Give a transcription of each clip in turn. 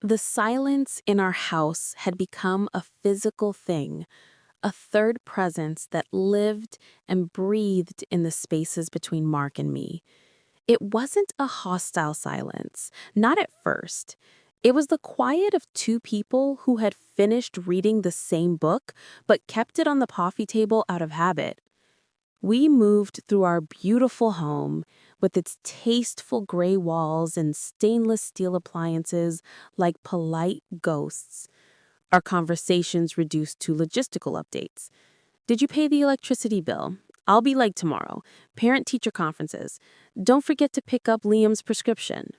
The silence in our house had become a physical thing, a third presence that lived and breathed in the spaces between Mark and me. It wasn't a hostile silence, not at first. It was the quiet of two people who had finished reading the same book but kept it on the coffee table out of habit. We moved through our beautiful home with its tasteful gray walls and stainless steel appliances like polite ghosts. Our conversations reduced to logistical updates. Did you pay the electricity bill? I'll be late tomorrow. Parent-teacher conferences. Don't forget to pick up Liam's prescription.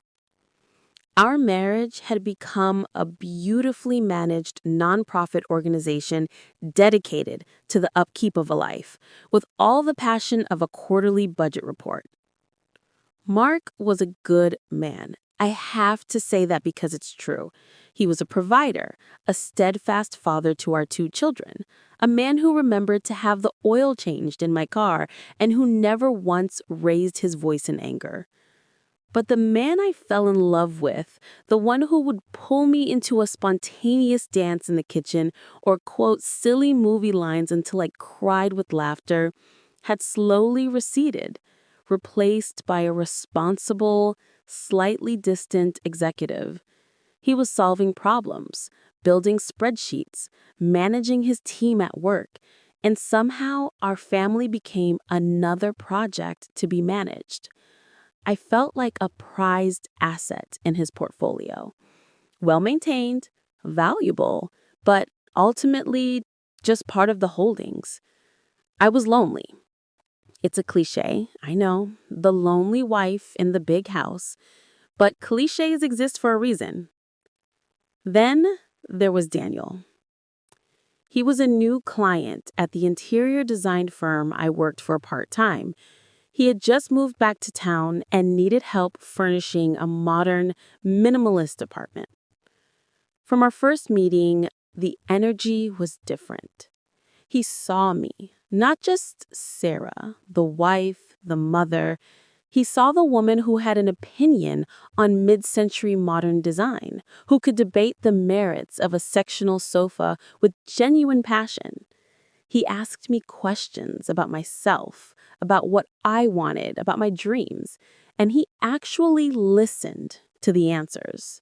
Our marriage had become a beautifully managed nonprofit organization dedicated to the upkeep of a life, with all the passion of a quarterly budget report. Mark was a good man. I have to say that because it's true. He was a provider, a steadfast father to our two children, a man who remembered to have the oil changed in my car, and who never once raised his voice in anger. But the man I fell in love with, the one who would pull me into a spontaneous dance in the kitchen or quote silly movie lines until I cried with laughter, had slowly receded, replaced by a responsible, slightly distant executive. He was solving problems, building spreadsheets, managing his team at work, and somehow our family became another project to be managed. I felt like a prized asset in his portfolio. Well maintained, valuable, but ultimately just part of the holdings. I was lonely. It's a cliche, I know, the lonely wife in the big house, but cliches exist for a reason. Then there was Daniel. He was a new client at the interior design firm I worked for part-time. He had just moved back to town and needed help furnishing a modern, minimalist apartment. From our first meeting, the energy was different. He saw me, not just Sarah, the wife, the mother. He saw the woman who had an opinion on mid-century modern design, who could debate the merits of a sectional sofa with genuine passion. He asked me questions about myself, about what I wanted, about my dreams, and he actually listened to the answers.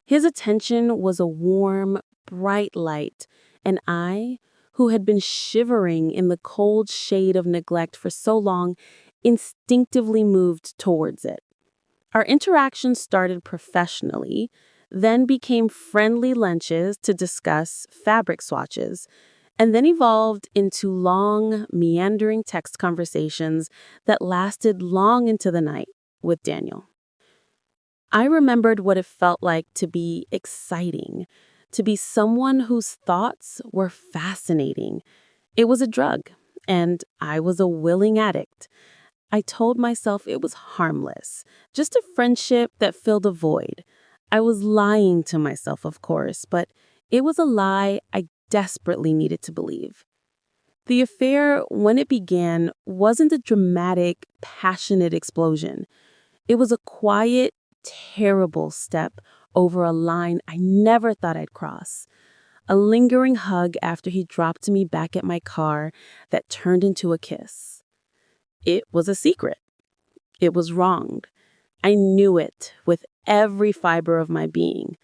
His attention was a warm, bright light, and I, who had been shivering in the cold shade of neglect for so long, instinctively moved towards it. Our interaction started professionally, then became friendly lunches to discuss fabric swatches, and then evolved into long, meandering text conversations that lasted long into the night with Daniel. I remembered what it felt like to be exciting, to be someone whose thoughts were fascinating. It was a drug, and I was a willing addict. I told myself it was harmless, just a friendship that filled a void. I was lying to myself, of course, but it was a lie I desperately needed to believe. The affair, when it began, wasn't a dramatic, passionate explosion. It was a quiet, terrible step over a line I never thought I'd cross. A lingering hug after he dropped me back at my car that turned into a kiss. It was a secret. It was wrong. I knew it with every fiber of my being.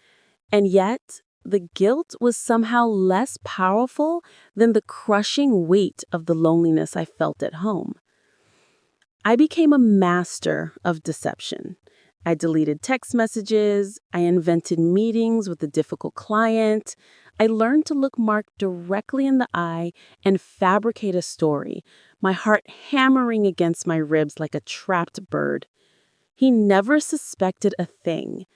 And yet, the guilt was somehow less powerful than the crushing weight of the loneliness I felt at home. I became a master of deception. I deleted text messages. I invented meetings with a difficult client. I learned to look Mark directly in the eye and fabricate a story, my heart hammering against my ribs like a trapped bird. He never suspected a thing.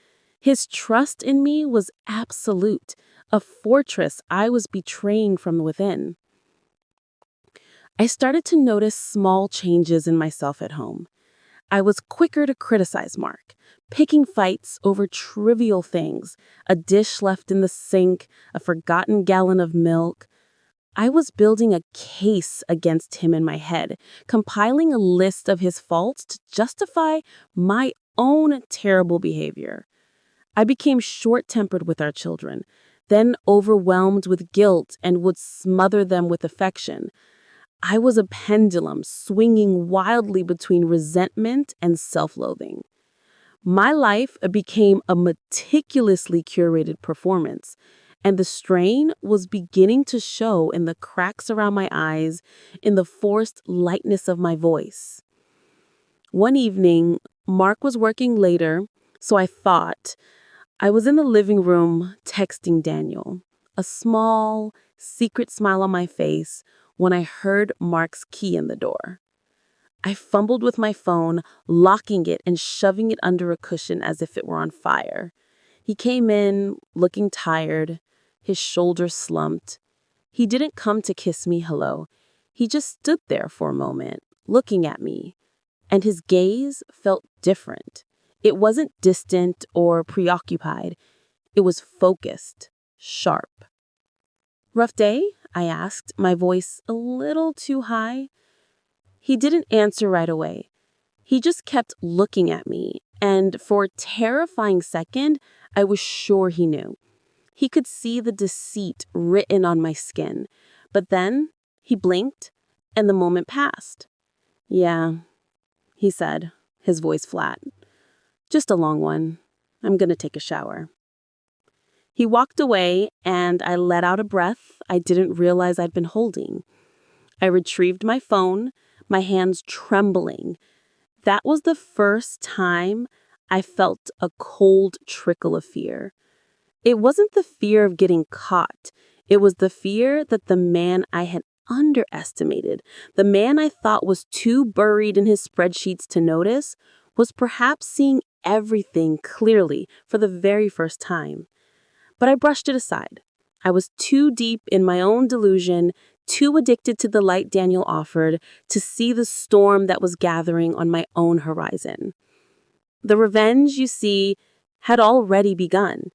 His trust in me was absolute, a fortress I was betraying from within. I started to notice small changes in myself at home. I was quicker to criticize Mark, picking fights over trivial things, a dish left in the sink, a forgotten gallon of milk. I was building a case against him in my head, compiling a list of his faults to justify my own terrible behavior. I became short-tempered with our children, then overwhelmed with guilt and would smother them with affection. I was a pendulum swinging wildly between resentment and self-loathing. My life became a meticulously curated performance, and the strain was beginning to show in the cracks around my eyes, in the forced lightness of my voice. One evening, Mark was working later, so I was in the living room texting Daniel, a small, secret smile on my face when I heard Mark's key in the door. I fumbled with my phone, locking it and shoving it under a cushion as if it were on fire. He came in, looking tired, his shoulders slumped. He didn't come to kiss me hello. He just stood there for a moment, looking at me, and his gaze felt different. It wasn't distant or preoccupied. It was focused, sharp. "Rough day?" I asked, my voice a little too high. He didn't answer right away. He just kept looking at me, and for a terrifying second, I was sure he knew. He could see the deceit written on my skin. But then he blinked, and the moment passed. "Yeah," he said, his voice flat. "Just a long one. I'm gonna take a shower." He walked away, and I let out a breath I didn't realize I'd been holding. I retrieved my phone, my hands trembling. That was the first time I felt a cold trickle of fear. It wasn't the fear of getting caught. It was the fear that the man I had underestimated, the man I thought was too buried in his spreadsheets to notice, was perhaps seeing everything clearly for the very first time. But I brushed it aside. I was too deep in my own delusion, too addicted to the light Daniel offered, to see the storm that was gathering on my own horizon. The revenge, you see, had already begun.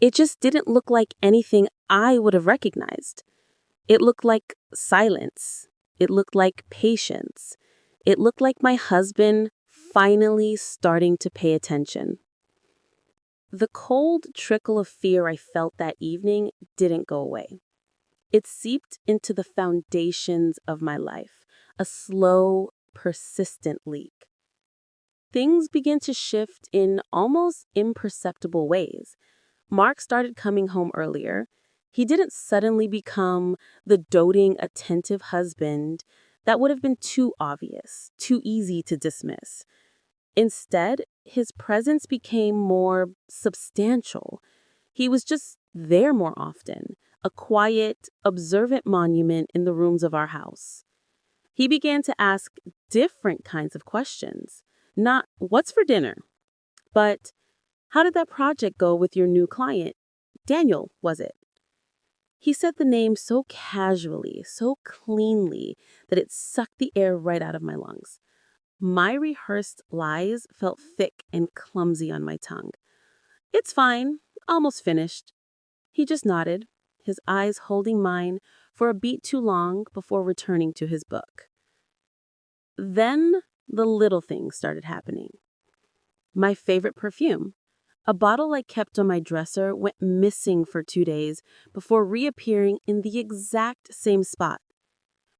It just didn't look like anything I would have recognized. It looked like silence. It looked like patience. It looked like my husband finally starting to pay attention. The cold trickle of fear I felt that evening didn't go away. It seeped into the foundations of my life, a slow, persistent leak. Things began to shift in almost imperceptible ways. Mark started coming home earlier. He didn't suddenly become the doting, attentive husband that would have been too obvious, too easy to dismiss. Instead, his presence became more substantial. He was just there more often, a quiet, observant monument in the rooms of our house. He began to ask different kinds of questions. Not, "What's for dinner?" but, "How did that project go with your new client? Daniel, was it?" He said the name so casually, so cleanly, that it sucked the air right out of my lungs. My rehearsed lies felt thick and clumsy on my tongue. "It's fine, almost finished." He just nodded, his eyes holding mine for a beat too long before returning to his book. Then the little things started happening. My favorite perfume, a bottle I kept on my dresser, went missing for 2 days before reappearing in the exact same spot.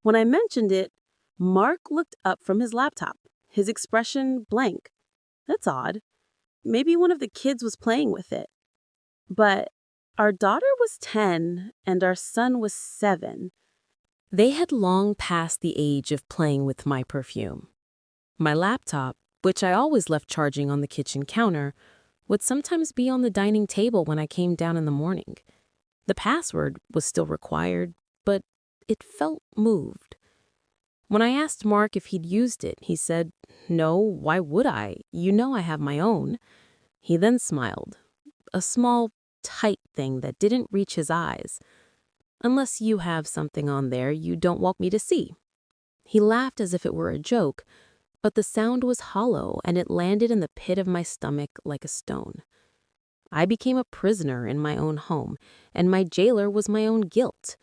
When I mentioned it, Mark looked up from his laptop, his expression blank. "That's odd. Maybe one of the kids was playing with it." But our daughter was 10 and our son was 7. They had long passed the age of playing with my perfume. My laptop, which I always left charging on the kitchen counter, would sometimes be on the dining table when I came down in the morning. The password was still required, but it felt moved. When I asked Mark if he'd used it, he said, "No, why would I? You know I have my own." He then smiled, a small, tight thing that didn't reach his eyes. "Unless you have something on there you don't want me to see." He laughed as if it were a joke, but the sound was hollow and it landed in the pit of my stomach like a stone. I became a prisoner in my own home, and my jailer was my own guilt.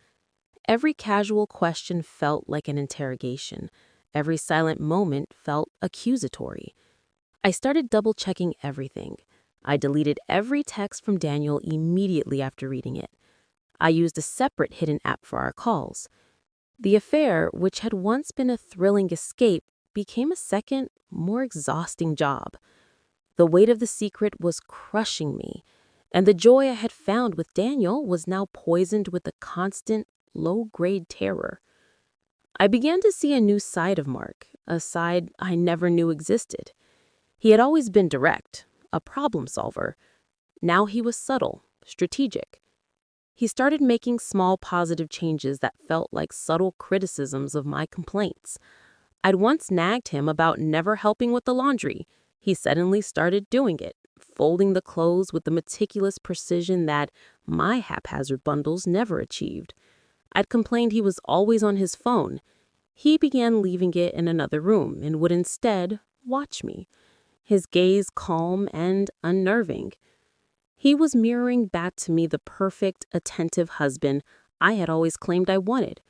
Every casual question felt like an interrogation. Every silent moment felt accusatory. I started double-checking everything. I deleted every text from Daniel immediately after reading it. I used a separate hidden app for our calls. The affair, which had once been a thrilling escape, became a second, more exhausting job. The weight of the secret was crushing me, and the joy I had found with Daniel was now poisoned with a constant, low-grade terror. I began to see a new side of Mark, a side I never knew existed. He had always been direct, a problem solver. Now he was subtle, strategic. He started making small positive changes that felt like subtle criticisms of my complaints. I'd once nagged him about never helping with the laundry. He suddenly started doing it, folding the clothes with the meticulous precision that my haphazard bundles never achieved. I'd complained he was always on his phone. He began leaving it in another room and would instead watch me, his gaze calm and unnerving. He was mirroring back to me the perfect, attentive husband I had always claimed I wanted.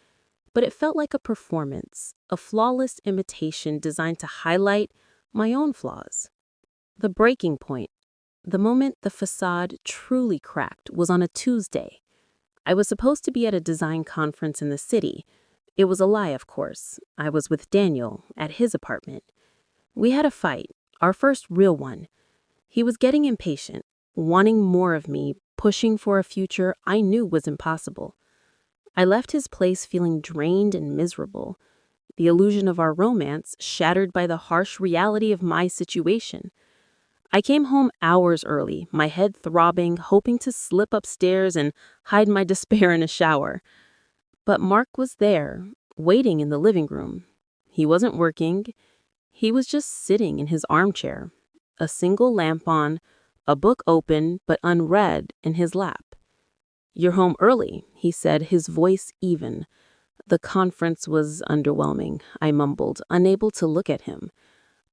But it felt like a performance, a flawless imitation designed to highlight my own flaws. The breaking point, the moment the facade truly cracked, was on a Tuesday. I was supposed to be at a design conference in the city. It was a lie, of course. I was with Daniel at his apartment. We had a fight, our first real one. He was getting impatient, wanting more of me, pushing for a future I knew was impossible. I left his place feeling drained and miserable, the illusion of our romance shattered by the harsh reality of my situation. I came home hours early, my head throbbing, hoping to slip upstairs and hide my despair in a shower. But Mark was there, waiting in the living room. He wasn't working. He was just sitting in his armchair, a single lamp on, a book open but unread in his lap. "You're home early," he said, his voice even. "The conference was underwhelming," I mumbled, unable to look at him.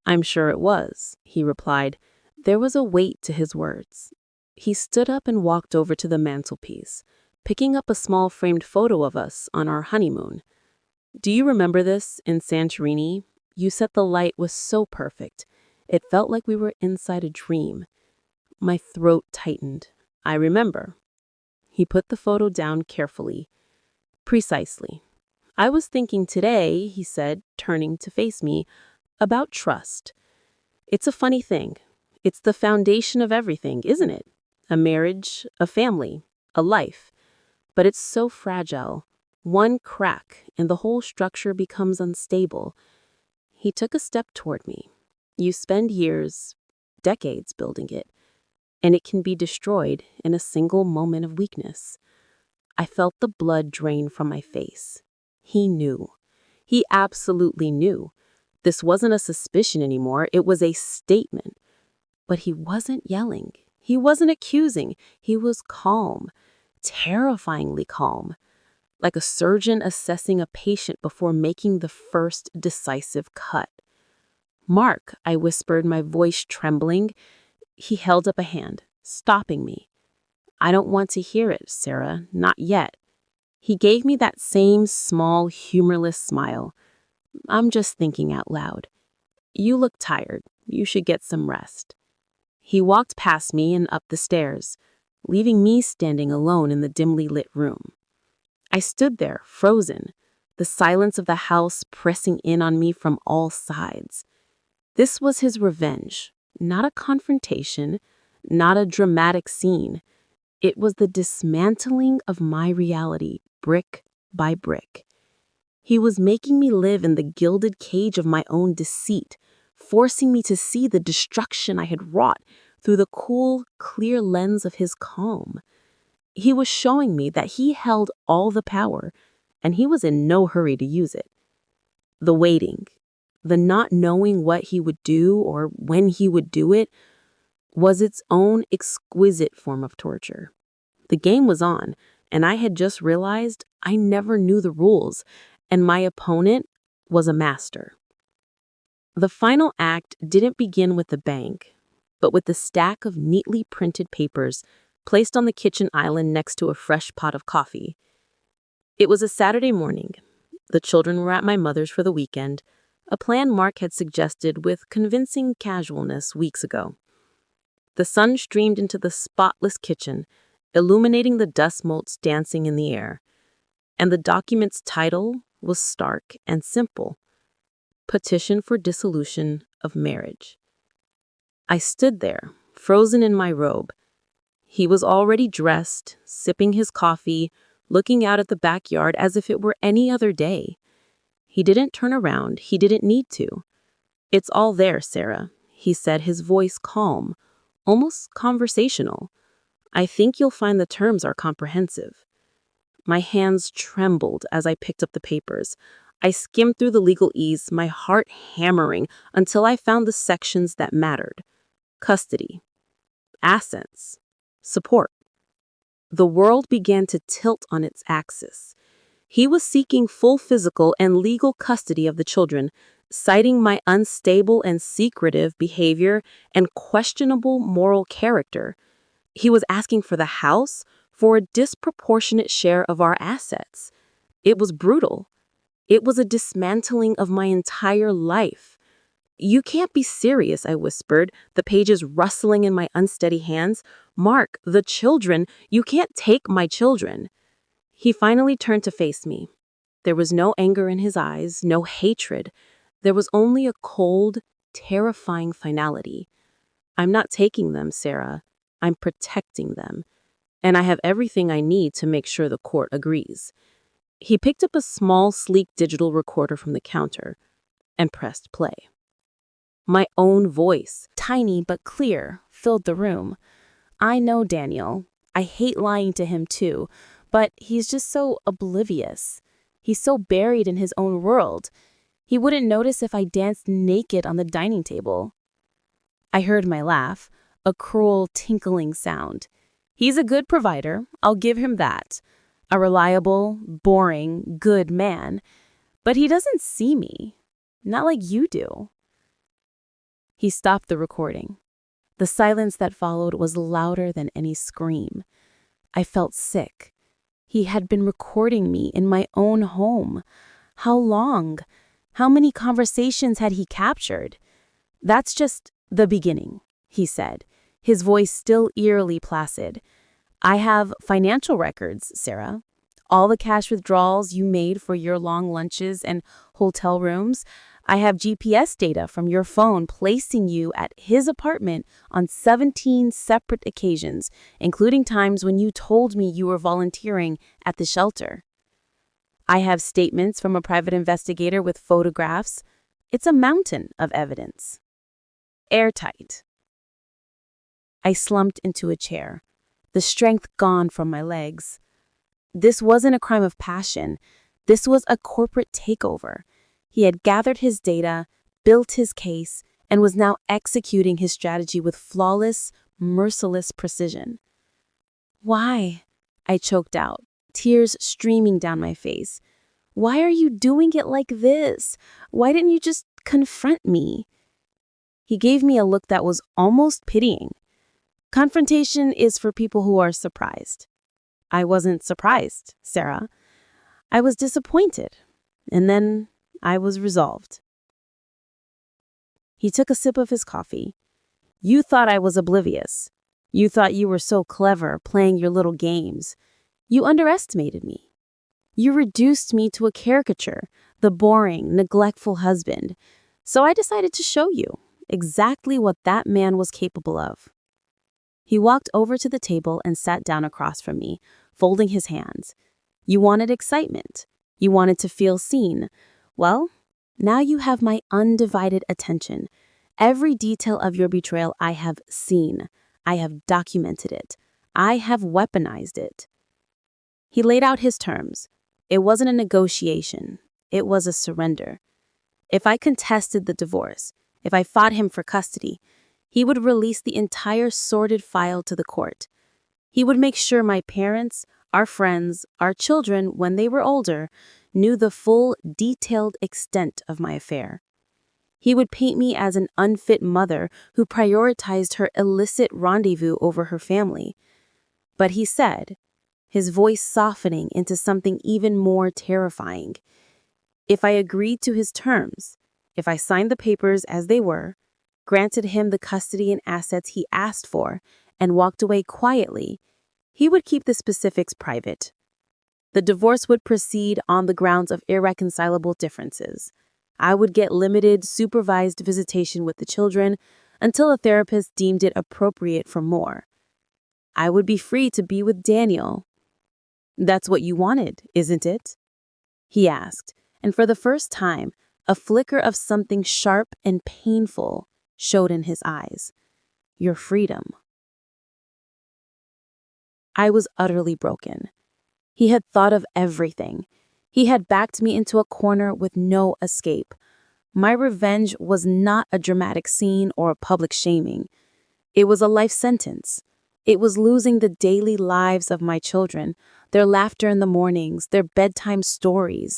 "I'm sure it was," he replied. There was a weight to his words. He stood up and walked over to the mantelpiece, picking up a small framed photo of us on our honeymoon. "Do you remember this in Santorini? You said the light was so perfect. It felt like we were inside a dream." My throat tightened. "I remember." He put the photo down carefully. "Precisely. I was thinking today," he said, turning to face me, "about trust. It's a funny thing. It's the foundation of everything, isn't it? A marriage, a family, a life. But it's so fragile. One crack, and the whole structure becomes unstable." He took a step toward me. "You spend years, decades building it, and it can be destroyed in a single moment of weakness." I felt the blood drain from my face. He knew. He absolutely knew. This wasn't a suspicion anymore. It was a statement. But he wasn't yelling. He wasn't accusing. He was calm, terrifyingly calm, like a surgeon assessing a patient before making the first decisive cut. "Mark," I whispered, my voice trembling. He held up a hand, stopping me. "I don't want to hear it, Sarah, not yet." He gave me that same small, humorless smile. "I'm just thinking out loud. You look tired. You should get some rest." He walked past me and up the stairs, leaving me standing alone in the dimly lit room. I stood there, frozen, the silence of the house pressing in on me from all sides. This was his revenge, not a confrontation, not a dramatic scene. It was the dismantling of my reality, brick by brick. He was making me live in the gilded cage of my own deceit, forcing me to see the destruction I had wrought through the cool, clear lens of his calm. He was showing me that he held all the power, and he was in no hurry to use it. The waiting, the not knowing what he would do or when he would do it, was its own exquisite form of torture. The game was on, and I had just realized I never knew the rules, and my opponent was a master. The final act didn't begin with a bang, but with the stack of neatly printed papers placed on the kitchen island next to a fresh pot of coffee. It was a Saturday morning. The children were at my mother's for the weekend, a plan Mark had suggested with convincing casualness weeks ago. The sun streamed into the spotless kitchen, illuminating the dust motes dancing in the air. And the document's title was stark and simple: Petition for Dissolution of Marriage. I stood there, frozen in my robe. He was already dressed, sipping his coffee, looking out at the backyard as if it were any other day. He didn't turn around. He didn't need to. "It's all there, Sarah," he said, his voice calm, almost conversational. "I think you'll find the terms are comprehensive." My hands trembled as I picked up the papers. I skimmed through the legalese, my heart hammering, until I found the sections that mattered: custody, assets, support. The world began to tilt on its axis. He was seeking full physical and legal custody of the children, citing my unstable and secretive behavior and questionable moral character. He was asking for the house, for a disproportionate share of our assets. It was brutal. It was a dismantling of my entire life. "You can't be serious," I whispered, the pages rustling in my unsteady hands. "Mark, the children, you can't take my children." He finally turned to face me. There was no anger in his eyes, no hatred. There was only a cold, terrifying finality. "I'm not taking them, Sarah. I'm protecting them. And I have everything I need to make sure the court agrees." He picked up a small, sleek digital recorder from the counter and pressed play. My own voice, tiny but clear, filled the room. "I know Daniel. I hate lying to him too, but he's just so oblivious. He's so buried in his own world. He wouldn't notice if I danced naked on the dining table." I heard my laugh, a cruel, tinkling sound. "He's a good provider, I'll give him that. A reliable, boring, good man. But he doesn't see me. Not like you do." He stopped the recording. The silence that followed was louder than any scream. I felt sick. He had been recording me in my own home. How long? How many conversations had he captured? "That's just the beginning," he said, his voice still eerily placid. "I have financial records, Sarah. All the cash withdrawals you made for your long lunches and hotel rooms. I have GPS data from your phone placing you at his apartment on 17 separate occasions, including times when you told me you were volunteering at the shelter. I have statements from a private investigator with photographs. It's a mountain of evidence. Airtight." I slumped into a chair, the strength gone from my legs. This wasn't a crime of passion. This was a corporate takeover. He had gathered his data, built his case, and was now executing his strategy with flawless, merciless precision. "Why?" I choked out, tears streaming down my face. "Why are you doing it like this? Why didn't you just confront me?" He gave me a look that was almost pitying. "Confrontation is for people who are surprised." I wasn't surprised, Sarah. I was disappointed, and then I was resolved. He took a sip of his coffee. "You thought I was oblivious. You thought you were so clever playing your little games. You underestimated me. You reduced me to a caricature, the boring, neglectful husband. So I decided to show you exactly what that man was capable of." He walked over to the table and sat down across from me, folding his hands. "You wanted excitement. You wanted to feel seen. Well, now you have my undivided attention. Every detail of your betrayal I have seen. I have documented it. I have weaponized it." He laid out his terms. It wasn't a negotiation. It was a surrender. If I contested the divorce, if I fought him for custody, he would release the entire sordid file to the court. He would make sure my parents, our friends, our children, when they were older, knew the full, detailed extent of my affair. He would paint me as an unfit mother who prioritized her illicit rendezvous over her family. But he said, his voice softening into something even more terrifying, if I agreed to his terms, if I signed the papers as they were, granted him the custody and assets he asked for, and walked away quietly, he would keep the specifics private. The divorce would proceed on the grounds of irreconcilable differences. I would get limited, supervised visitation with the children until a therapist deemed it appropriate for more. I would be free to be with Daniel. "That's what you wanted, isn't it?" he asked, and for the first time, a flicker of something sharp and painful showed in his eyes. "Your freedom." I was utterly broken. He had thought of everything. He had backed me into a corner with no escape. My revenge was not a dramatic scene or a public shaming. It was a life sentence. It was losing the daily lives of my children, their laughter in the mornings, their bedtime stories.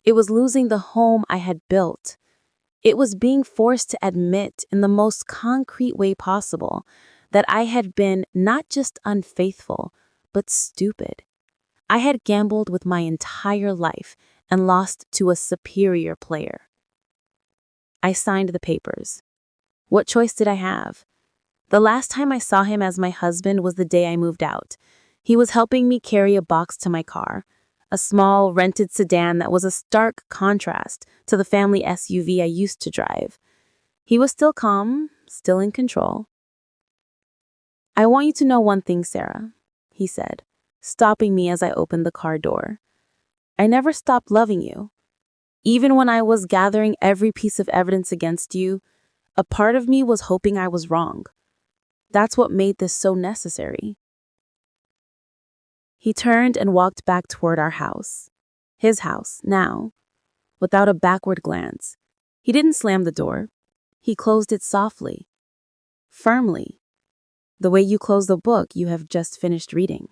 It was losing the home I had built. It was being forced to admit in the most concrete way possible that I had been not just unfaithful, but stupid. I had gambled with my entire life and lost to a superior player. I signed the papers. What choice did I have? The last time I saw him as my husband was the day I moved out. He was helping me carry a box to my car, a small rented sedan that was a stark contrast to the family SUV I used to drive. He was still calm, still in control. "I want you to know one thing, Sarah," he said, stopping me as I opened the car door. "I never stopped loving you. Even when I was gathering every piece of evidence against you, a part of me was hoping I was wrong. That's what made this so necessary." He turned and walked back toward our house. His house, now, without a backward glance. He didn't slam the door. He closed it softly, firmly, the way you close the book you have just finished reading.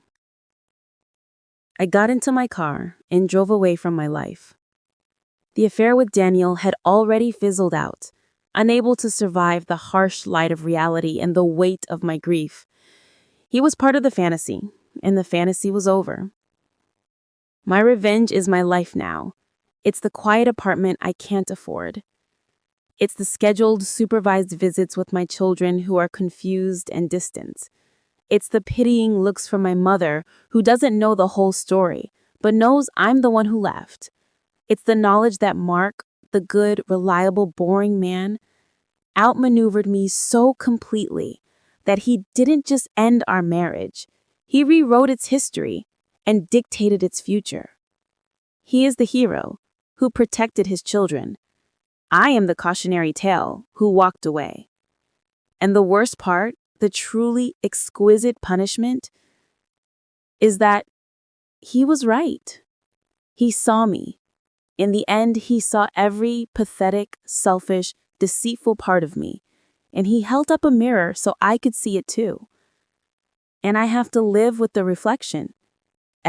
I got into my car and drove away from my life. The affair with Daniel had already fizzled out, unable to survive the harsh light of reality and the weight of my grief. He was part of the fantasy, and the fantasy was over. My revenge is my life now. It's the quiet apartment I can't afford. It's the scheduled, supervised visits with my children who are confused and distant. It's the pitying looks from my mother who doesn't know the whole story, but knows I'm the one who left. It's the knowledge that Mark, the good, reliable, boring man, outmaneuvered me so completely that he didn't just end our marriage. He rewrote its history and dictated its future. He is the hero who protected his children. I am the cautionary tale who walked away. And the worst part, the truly exquisite punishment, is that he was right. He saw me. In the end, he saw every pathetic, selfish, deceitful part of me, and he held up a mirror so I could see it too. And I have to live with the reflection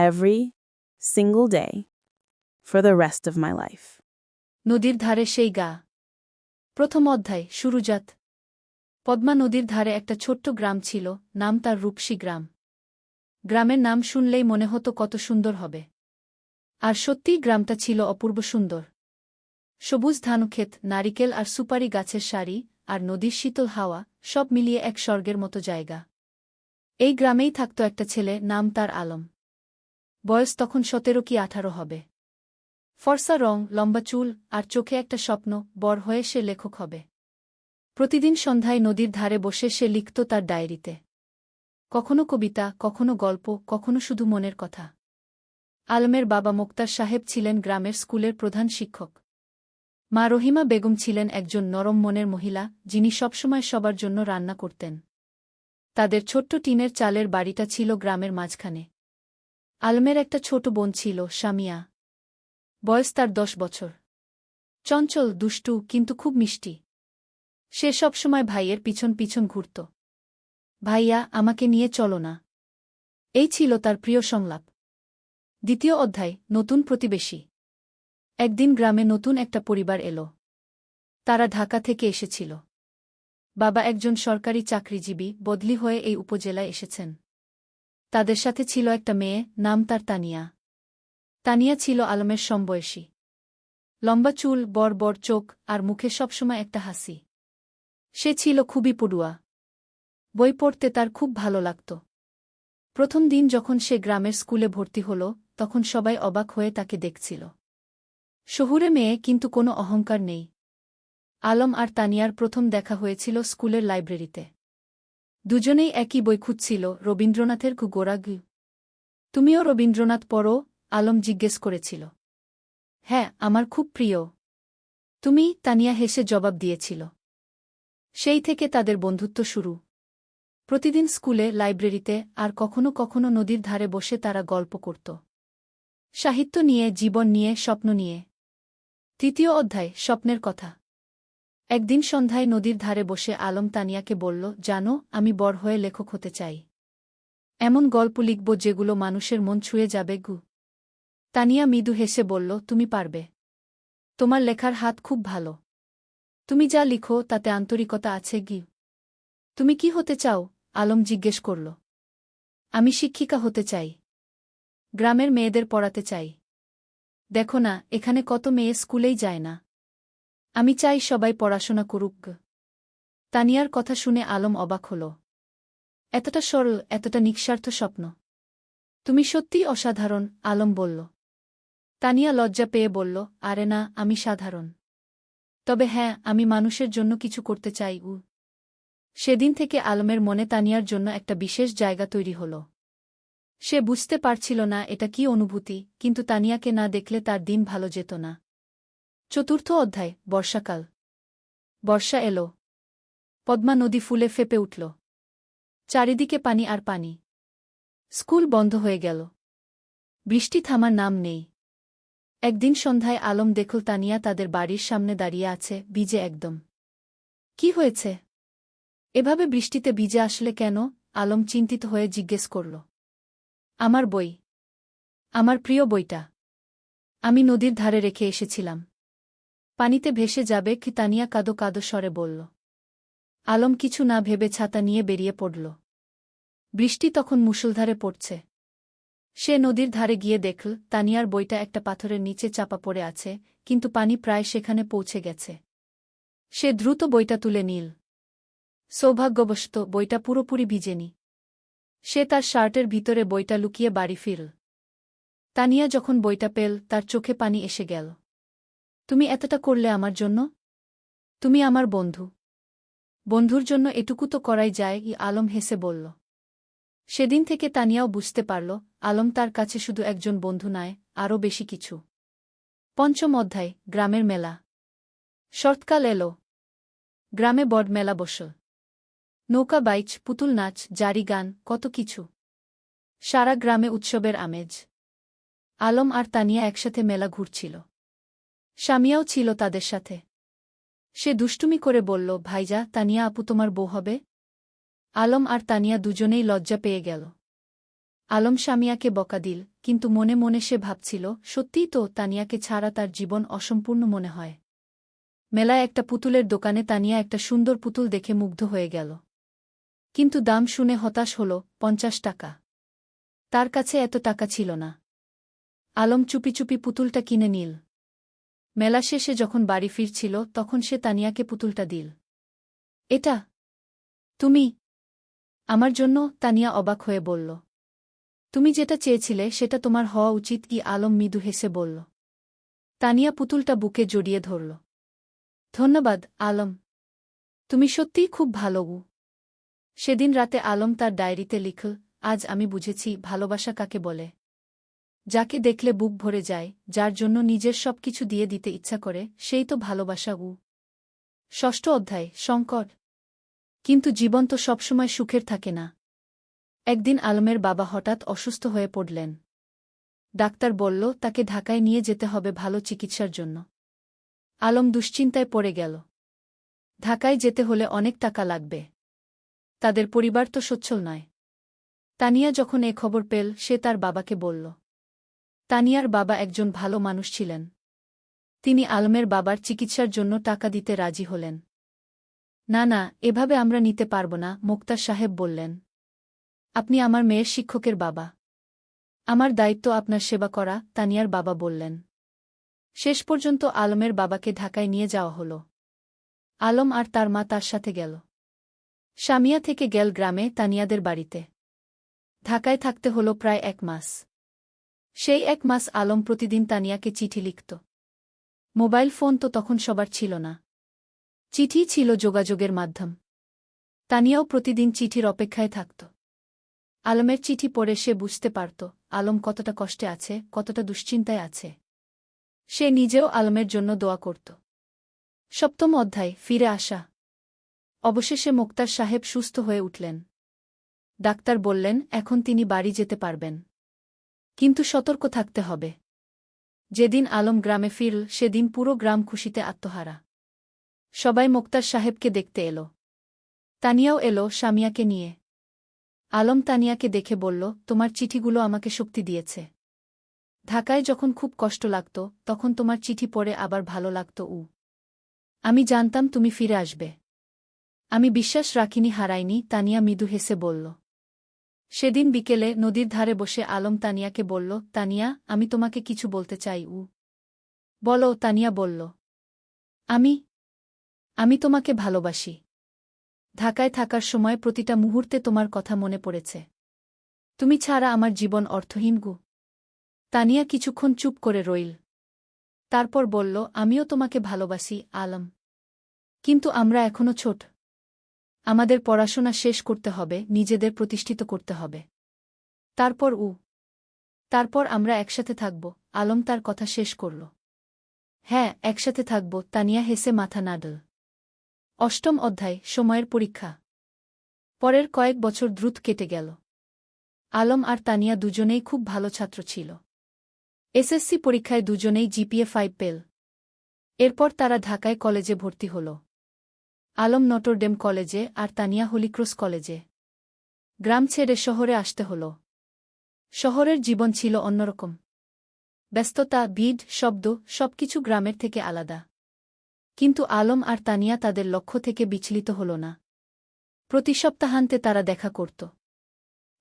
every single day for the rest of my life. নদীর ধারে সেই গা। প্রথম অধ্যায়, শুরুজাত। পদ্মা নদীর ধারে একটা ছোট্ট গ্রাম ছিল, নাম তার রূপসী গ্রাম। গ্রামের নাম শুনলেই মনে হতো কত সুন্দর হবে। আর সত্যিই গ্রামটা ছিল অপূর্ব সুন্দর। সবুজ ধানক্ষেত, নারিকেল আর সুপারি গাছের সারি, আর নদীর শীতল হাওয়া, সব মিলিয়ে এক স্বর্গের মতো জায়গা। এই গ্রামেই থাকত একটা ছেলে, নাম তার আলম। বয়স তখন 17 কি 18 হবে। ফর্সা রং, লম্বা চুল, আর চোখে একটা স্বপ্ন, বড় হয়ে সে লেখক হবে। প্রতিদিন সন্ধ্যায় নদীর ধারে বসে সে লিখত তার ডায়েরিতে। কখনো কবিতা, কখনো গল্প, কখনো শুধু মনের কথা। আলমের বাবা মোক্তার সাহেব ছিলেন গ্রামের স্কুলের প্রধান শিক্ষক। মা রহিমা বেগম ছিলেন একজন নরম মনের মহিলা, যিনি সবসময় সবার জন্য রান্না করতেন। তাদের ছোট্ট টিনের চালের বাড়িটা ছিল গ্রামের মাঝখানে। আলমের একটা ছোট বোন ছিল, সামিয়া। বয়স তার 10 বছর। চঞ্চল, দুষ্টু, কিন্তু খুব মিষ্টি। সে সবসময় ভাইয়ের পিছন পিছন ঘুরত। ভাইয়া, আমাকে নিয়ে চলো না। এই ছিল তার প্রিয় সংলাপ। দ্বিতীয় অধ্যায়, নতুন প্রতিবেশী। একদিন গ্রামে নতুন একটা পরিবার এলো। তারা ঢাকা থেকে এসেছিল। বাবা একজন সরকারি চাকরিজীবী, বদলি হয়ে এই উপজেলায় এসেছেন। তাদের সাথে ছিল একটা মেয়ে, নাম তার তানিয়া। তানিয়া ছিল আলমের সমবয়সী। লম্বা চুল, বড় বড় চোখ, আর মুখে সবসময় একটা হাসি। সে ছিল খুবই পড়ুয়া। বই পড়তে তার খুব ভালো লাগত। প্রথম দিন যখন সে গ্রামের স্কুলে ভর্তি হল, তখন সবাই অবাক হয়ে তাকে দেখছিল। শহুরে মেয়ে, কিন্তু কোনো অহংকার নেই। আলম আর তানিয়ার প্রথম দেখা হয়েছিল স্কুলের লাইব্রেরিতে। দুজনেই একই বই খুঁজছিল, রবীন্দ্রনাথের গোরাগু। তুমিও রবীন্দ্রনাথ পড়ো? আলম জিজ্ঞেস করেছিল। হ্যাঁ, আমার খুব প্রিয়। তুমি? তানিয়া হেসে জবাব দিয়েছিল। সেই থেকে তাদের বন্ধুত্ব শুরু। প্রতিদিন স্কুলে, লাইব্রেরিতে, আর কখনো কখনো নদীর ধারে বসে তারা গল্প করত। সাহিত্য নিয়ে, জীবন নিয়ে, স্বপ্ন নিয়ে। তৃতীয় অধ্যায়, স্বপ্নের কথা। একদিন সন্ধ্যায় নদীর ধারে বসে আলম তানিয়াকে বলল, জানো, আমি বড় হয়ে লেখক হতে চাই। এমন গল্প লিখব যেগুলো মানুষের মন ছুঁয়ে যাবে গু। তানিয়া মৃদু হেসে বলল, তুমি পারবে। তোমার লেখার হাত খুব ভালো। তুমি যা লিখো তাতে আন্তরিকতা আছে গি। তুমি কি হতে চাও? আলম জিজ্ঞেস করল। আমি শিক্ষিকা হতে চাই। গ্রামের মেয়েদের পড়াতে চাই। দেখো না, এখানে কত মেয়ে স্কুলেই যায় না। আমি চাই সবাই পড়াশোনা করুক। তানিয়ার কথা শুনে আলম অবাক হল। এতটা সরল, এতটা নিঃস্বার্থ স্বপ্ন। তুমি সত্যিই অসাধারণ, আলম বলল। তানিয়া লজ্জা পেয়ে বলল, আরে না, আমি সাধারণ। তবে হ্যাঁ, আমি মানুষের জন্য কিছু করতে চাই। সেদিন থেকে আলমের মনে তানিয়ার জন্য একটা বিশেষ জায়গা তৈরি হল। সে বুঝতে পারছিল না এটা কি অনুভূতি, কিন্তু তানিয়াকে না দেখলে তার দিন ভালো যেত না। চতুর্থ অধ্যায়, বর্ষাকাল। বর্ষা এলো। পদ্মা নদী ফুলে ফেপে উঠল। চারিদিকে পানি আর পানি। স্কুল বন্ধ হয়ে গেল। বৃষ্টি থামার নাম নেই। একদিন সন্ধ্যায় আলম দেখল তানিয়া তাদের বাড়ির সামনে দাঁড়িয়ে আছে, ভিজে একদম। কি হয়েছে? এভাবে বৃষ্টিতে ভিজে আসলে কেন? আলম চিন্তিত হয়ে জিজ্ঞেস করল। আমার বই। আমার প্রিয় বইটা। আমি নদীর ধারে রেখে এসেছিলাম। পানিতে ভেসে যাবে কি? তানিয়া কাঁদো কাঁদো স্বরে বলল। আলম কিছু না ভেবে ছাতা নিয়ে বেরিয়ে পড়ল। বৃষ্টি তখন মুষলধারে পড়ছে। সে নদীর ধারে গিয়ে দেখল তানিয়ার বইটা একটা পাথরের নিচে চাপা পড়ে আছে, কিন্তু পানি প্রায় সেখানে পৌঁছে গেছে। সে দ্রুত বইটা তুলে নিল। সৌভাগ্যবশত বইটা পুরোপুরি ভিজেনি। সে তার শার্টের ভিতরে বইটা লুকিয়ে বাড়ি ফিরল। তানিয়া যখন বইটা পেল, তার চোখে পানি এসে গেল। তুমি এতটা করলে আমার জন্য? তুমি আমার বন্ধু। বন্ধুর জন্য এটুকু তো করাই যায়, আলম হেসে বলল। সেদিন থেকে তানিয়াও বুঝতে পারল, আলম তার কাছে শুধু একজন বন্ধু নয়, আরও বেশি কিছু। পঞ্চম অধ্যায়, গ্রামের মেলা। শরৎকাল এলো। গ্রামে বড় মেলা বসল। নৌকা বাইচ, পুতুল নাচ, জারি গান, কত কিছু। সারা গ্রামে উৎসবের আমেজ। আলম আর তানিয়া একসাথে মেলা ঘুরছিল। স্বামীও ছিল তাদের সাথে। সে দুষ্টুমি করে বলল, ভাইজা, তানিয়া আপু তোমার বউ হবে? আলম আর তানিয়া দুজনেই লজ্জা পেয়ে গেল। আলম স্বামীয়াকে বকা দিল, কিন্তু মনে মনে সে ভাবছিল, সত্যিই তো, তানিয়াকে ছাড়া তার জীবন অসম্পূর্ণ মনে হয়। মেলায় একটা পুতুলের দোকানে তানিয়া একটা সুন্দর পুতুল দেখে মুগ্ধ হয়ে গেল। কিন্তু দাম শুনে হতাশ হল, 50 টাকা। তার কাছে এত টাকা ছিল না। আলম চুপি চুপি পুতুলটা কিনে নিল। মেলা শেষে যখন বাড়ি ফিরছিল, তখন সে তানিয়াকে পুতুলটা দিল। এটা তুমি আমার জন্য? তানিয়া অবাক হয়ে বলল। তুমি যেটা চেয়েছিলে সেটা তোমার হওয়া উচিত কি? আলম মৃদু হেসে বলল। তানিয়া পুতুলটা বুকে জড়িয়ে ধরল। ধন্যবাদ, আলম। তুমি সত্যিই খুব ভালো। সেদিন রাতে আলম তার ডায়েরিতে লিখল, আজ আমি বুঝেছি ভালোবাসা কাকে বলে। যাকে দেখলে বুক ভরে যায়, যার জন্য নিজের সবকিছু দিয়ে দিতে ইচ্ছা করে, সেই তো ভালোবাসা। ষষ্ঠ অধ্যায়, সংকট। কিন্তু জীবন তো সবসময় সুখের থাকে না। একদিন আলমের বাবা হঠাৎ অসুস্থ হয়ে পড়লেন। ডাক্তার বলল তাকে ঢাকায় নিয়ে যেতে হবে ভালো চিকিৎসার জন্য। আলম দুশ্চিন্তায় পড়ে গেল। ঢাকায় যেতে হলে অনেক টাকা লাগবে। তাদের পরিবার তো সচ্ছল নয়। তানিয়া যখন এ খবর পেল, সে তার বাবাকে বলল। তানিয়ার বাবা একজন ভালো মানুষ ছিলেন। তিনি আলমের বাবার চিকিৎসার জন্য টাকা দিতে রাজি হলেন। না না, এভাবে আমরা নিতে পারব না, মোক্তার সাহেব বললেন। আপনি আমার মেয়ের শিক্ষকের বাবা। আমার দায়িত্ব আপনার সেবা করা, তানিয়ার বাবা বললেন। শেষ পর্যন্ত আলমের বাবাকে ঢাকায় নিয়ে যাওয়া হল। আলম আর তার মা তার সাথে গেল। সামিয়া থেকে গেল গ্রামে তানিয়াদের বাড়িতে। ঢাকায় থাকতে হল প্রায় 1 মাস। সেই 1 মাস আলম প্রতিদিন তানিয়াকে চিঠি লিখত। মোবাইল ফোন তো তখন সবার ছিল না। চিঠি ছিল যোগাযোগের মাধ্যম। তানিয়াও প্রতিদিন চিঠির অপেক্ষায় থাকত। আলমের চিঠি পড়ে সে বুঝতে পারত আলম কতটা কষ্টে আছে, কতটা দুশ্চিন্তায় আছে। সে নিজেও আলমের জন্য দোয়া করত। 7ম অধ্যায়, ফিরে আসা। অবশেষে মোক্তার সাহেব সুস্থ হয়ে উঠলেন। ডাক্তার বললেন এখন তিনি বাড়ি যেতে পারবেন। কিন্তু সতর্ক থাকতে হবে। যেদিন আলম গ্রামে ফিরল সেদিন পুরো গ্রাম খুশিতে আত্মহারা। সবাই মোক্তার সাহেবকে দেখতে এলো। তানিয়াও এলো সামিয়াকে নিয়ে। আলম তানিয়াকে দেখে বলল, তোমার চিঠিগুলো আমাকে শক্তি দিয়েছে। ঢাকায় যখন খুব কষ্ট লাগত তখন তোমার চিঠি পড়ে আবার ভালো লাগত। আমি জানতাম তুমি ফিরে আসবে। আমি বিশ্বাস রাখিনি, হারাইনি। তানিয়া মৃদু হেসে বলল। সেদিন বিকেলে নদীর ধারে বসে আলম তানিয়াকে বলল, তানিয়া, আমি তোমাকে কিছু বলতে চাই। বলো, তানিয়া বলল। আমি তোমাকে ভালোবাসি। ঢাকায় থাকার সময় প্রতিটা মুহূর্তে তোমার কথা মনে পড়েছে। তুমি ছাড়া আমার জীবন অর্থহীন। তানিয়া কিছুক্ষণ চুপ করে রইল। তারপর বলল, আমিও তোমাকে ভালোবাসি আলম। কিন্তু আমরা এখনো ছোট। আমাদের পড়াশোনা শেষ করতে হবে, নিজেদের প্রতিষ্ঠিত করতে হবে। তারপর আমরা একসাথে থাকব। আলম তার কথা শেষ করল। হ্যাঁ, একসাথে থাকব। তানিয়া হেসে মাথা নাড়ল। 8ম অধ্যায়, সময়ের পরীক্ষা। পরের কয়েক বছর দ্রুত কেটে গেল। আলম আর তানিয়া দুজনেই খুব ভালো ছাত্র ছিল। এসএসসি পরীক্ষায় দুজনেই জিপিএ 5 পেল। এরপর তারা ঢাকায় কলেজে ভর্তি হল। আলম নটরডেম কলেজে আর তানিয়া হলিক্রস কলেজে। গ্রাম ছেড়ে শহরে আসতে হল। শহরের জীবন ছিল অন্যরকম। ব্যস্ততা, ভিড়, শব্দ, সবকিছু গ্রামের থেকে আলাদা। কিন্তু আলম আর তানিয়া তাদের লক্ষ্য থেকে বিচলিত হল না। প্রতি সপ্তাহান্তে তারা দেখা করত।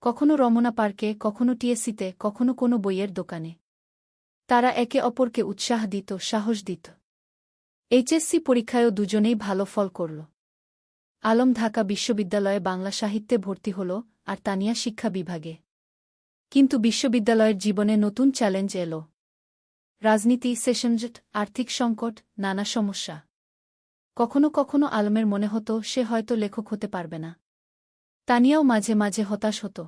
কখনো রমনা পার্কে, কখনো টিএসসিতে, কখনো কোনো বইয়ের দোকানে। তারা একে অপরকে উৎসাহ দিত, সাহস দিত। এইচএসসি পরীক্ষায়ও দুজনেই ভালো ফল করল। আলম ঢাকা বিশ্ববিদ্যালয়ে বাংলা সাহিত্যে ভর্তি হল আর তানিয়া শিক্ষা বিভাগে। কিন্তু বিশ্ববিদ্যালয়ের জীবনে নতুন চ্যালেঞ্জ এলো। রাজনীতি, সেশনজট, আর্থিক সংকট, নানা সমস্যা। কখনো কখনো আলমের মনে হতো সে হয়তো লেখক হতে পারবে না। তানিয়াও মাঝে মাঝে হতাশ হতো।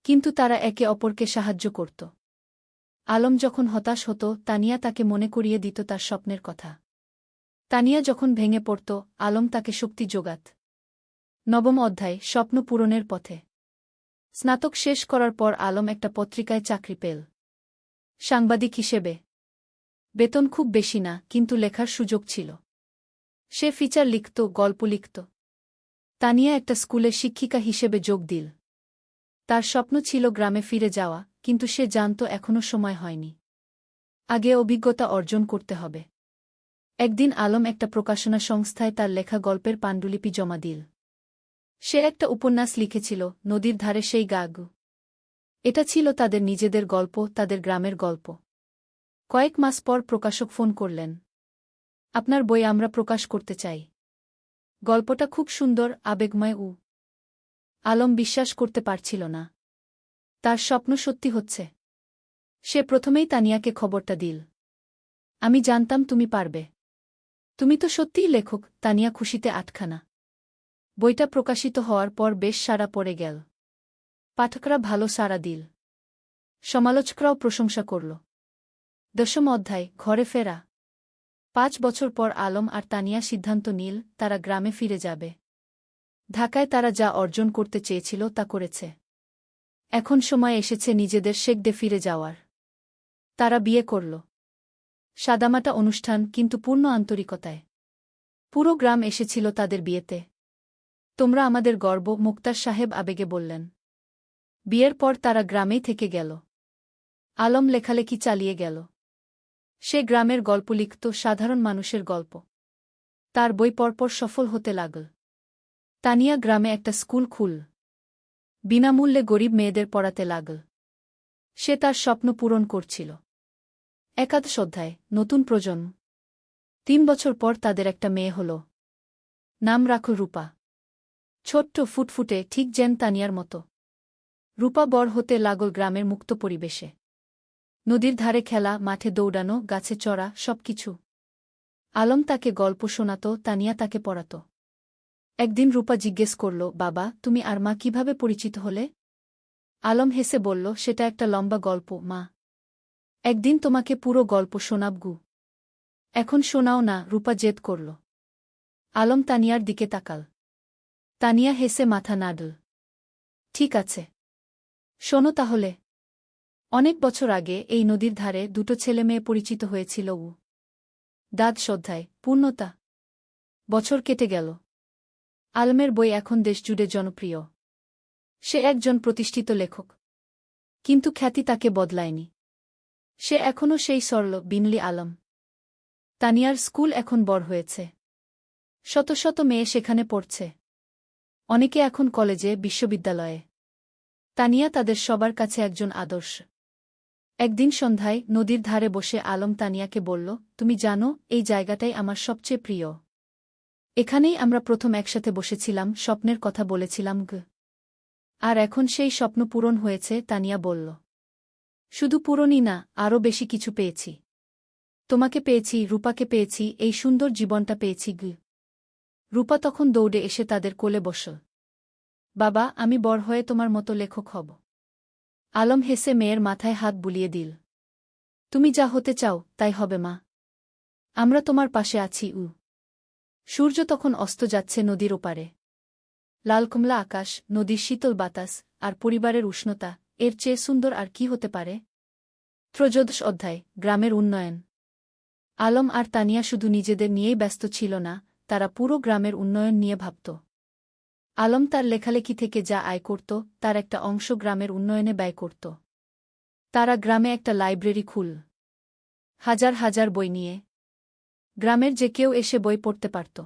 কিন্তু তারা একে অপরকে সাহায্য করত। আলম যখন হতাশ হতো তানিয়া তাকে মনে করিয়ে দিত তার স্বপ্নের কথা। তানিয়া যখন ভেঙে পড়ত আলম তাকে শক্তি যোগাত। 9ম অধ্যায়, স্বপ্ন পূরণের পথে। স্নাতক শেষ করার পর আলম একটা পত্রিকায় চাকরি পেল। সাংবাদিক হিসেবে। বেতন খুব বেশি না, কিন্তু লেখার সুযোগ ছিল। সে ফিচার লিখত, গল্প লিখত। তানিয়া একটা স্কুলে শিক্ষিকা হিসেবে যোগ দিল। তার স্বপ্ন ছিল গ্রামে ফিরে যাওয়া, কিন্তু সে জানত এখনও সময় হয়নি। আগে অভিজ্ঞতা অর্জন করতে হবে। একদিন আলম একটা প্রকাশনা সংস্থায় তার লেখা গল্পের পাণ্ডুলিপি জমা দিল। সে একটা উপন্যাস লিখেছিল, নদীর ধারে সেই গাগ। এটা ছিল তাদের নিজেদের গল্প, তাদের গ্রামের গল্প। কয়েক মাস পর প্রকাশক ফোন করলেন। আপনার বই আমরা প্রকাশ করতে চাই। গল্পটা খুব সুন্দর, আবেগময়। আলম বিশ্বাস করতে পারছিল না। তার স্বপ্ন সত্যি হচ্ছে। সে প্রথমেই তানিয়াকে খবরটা দিল। আমি জানতাম তুমি পারবে। তুমি তো সত্যিই লেখক। তানিয়া খুশিতে আটখানা। বইটা প্রকাশিত হওয়ার পর বেশ সাড়া পড়ে গেল। পাঠকরা ভালো সাড়া দিল। সমালোচকরাও প্রশংসা করল। 10ম অধ্যায়, ঘরে ফেরা। 5 বছর পর আলম আর তানিয়া সিদ্ধান্ত নিল তারা গ্রামে ফিরে যাবে। ঢাকায় তারা যা অর্জন করতে চেয়েছিল তা করেছে। এখন সময় এসেছে নিজেদের শেকদে ফিরে যাওয়ার। তারা বিয়ে করল। সাদামাটা অনুষ্ঠান, কিন্তু পূর্ণ আন্তরিকতায়। পুরো গ্রাম এসেছিল তাদের বিয়েতে। তোমরা আমাদের গর্ব, মোক্তার সাহেব আবেগে বললেন। বিয়ের পর তারা গ্রামেই থেকে গেল। আলম লেখালেখি চালিয়ে গেল। সে গ্রামের গল্প লিখত, সাধারণ মানুষের গল্প। তার বই পরপর সফল হতে লাগল। তানিয়া গ্রামে একটা স্কুল খুলল। বিনামূল্যে গরিব মেয়েদের পড়াতে লাগল। সে তার স্বপ্ন পূরণ করছিল। 11ম অধ্যায়, নতুন প্রজন্ম। 3 বছর পর তাদের একটা মেয়ে হল। নাম রাখো রূপা। ছোট্ট ফুটফুটে ঠিক যেন তানিয়ার মতো। রূপা বড় হতে লাগল গ্রামের মুক্ত পরিবেশে। নদীর ধারে খেলা, মাঠে দৌড়ানো, গাছে চড়া, সবকিছু। আলম তাকে গল্প শোনাত, তানিয়া তাকে পড়াত। একদিন রূপা জিজ্ঞেস করল, বাবা, তুমি আর মা কিভাবে পরিচিত হলে? আলম হেসে বলল, সেটা একটা লম্বা গল্প মা। একদিন তোমাকে পুরো গল্প শোনাব গু। এখন শোনাও না, রূপা জেদ করল। আলম তানিয়ার দিকে তাকাল। তানিয়া হেসে মাথা নাড়ল। ঠিক আছে, শোনো তাহলে। অনেক বছর আগে এই নদীর ধারে দুটো ছেলেমেয়ে পরিচিত হয়েছিল। দাদ শ্রদ্ধায় পূর্ণতা। বছর কেটে গেল। আলমের বই এখন দেশজুড়ে জনপ্রিয়। সে একজন প্রতিষ্ঠিত লেখক। কিন্তু খ্যাতি তাকে বদলায়নি। সে এখনও সেই সরল বিনলি আলম। তানিয়ার স্কুল এখন বড় হয়েছে। শত শত মেয়ে সেখানে পড়ছে। অনেকে এখন কলেজে, বিশ্ববিদ্যালয়ে। তানিয়া তাদের সবার কাছে একজন আদর্শ। একদিন সন্ধ্যায় নদীর ধারে বসে আলম তানিয়াকে বলল, তুমি জানো, এই জায়গাটাই আমার সবচেয়ে প্রিয়। এখানেই আমরা প্রথম একসাথে বসেছিলাম, স্বপ্নের কথা বলেছিলাম গ। আর এখন সেই স্বপ্ন পূরণ হয়েছে, তানিয়া বলল। শুধু পূরণই না, আরও বেশি কিছু পেয়েছি। তোমাকে পেয়েছি, রূপাকে পেয়েছি, এই সুন্দর জীবনটা পেয়েছি গ। রূপা তখন দৌড়ে এসে তাদের কোলে বসল। বাবা, আমি বড় হয়ে তোমার মতো লেখক হব। আলম হেসে মেয়ের মাথায় হাত বুলিয়ে দিল। তুমি যা হতে চাও তাই হবে মা। আমরা তোমার পাশে আছি। সূর্য তখন অস্ত যাচ্ছে নদীর ওপারে। লাল কমলা আকাশ, নদীর শীতল বাতাস, আর পরিবারের উষ্ণতা, এর চেয়ে সুন্দর আর কি হতে পারে? ত্রয়োদশ অধ্যায়, গ্রামের উন্নয়ন। আলম আর তানিয়া শুধু নিজেদের নিয়েই ব্যস্ত ছিল না, তারা পুরো গ্রামের উন্নয়ন নিয়ে ভাবত। আলম তার লেখালেখি থেকে যা আয় করত, তার একটা অংশ গ্রামের উন্নয়নে ব্যয় করত। তারা গ্রামে একটা লাইব্রেরি খুল। হাজার হাজার বই নিয়ে। গ্রামের যে কেউ এসে বই পড়তে পারত।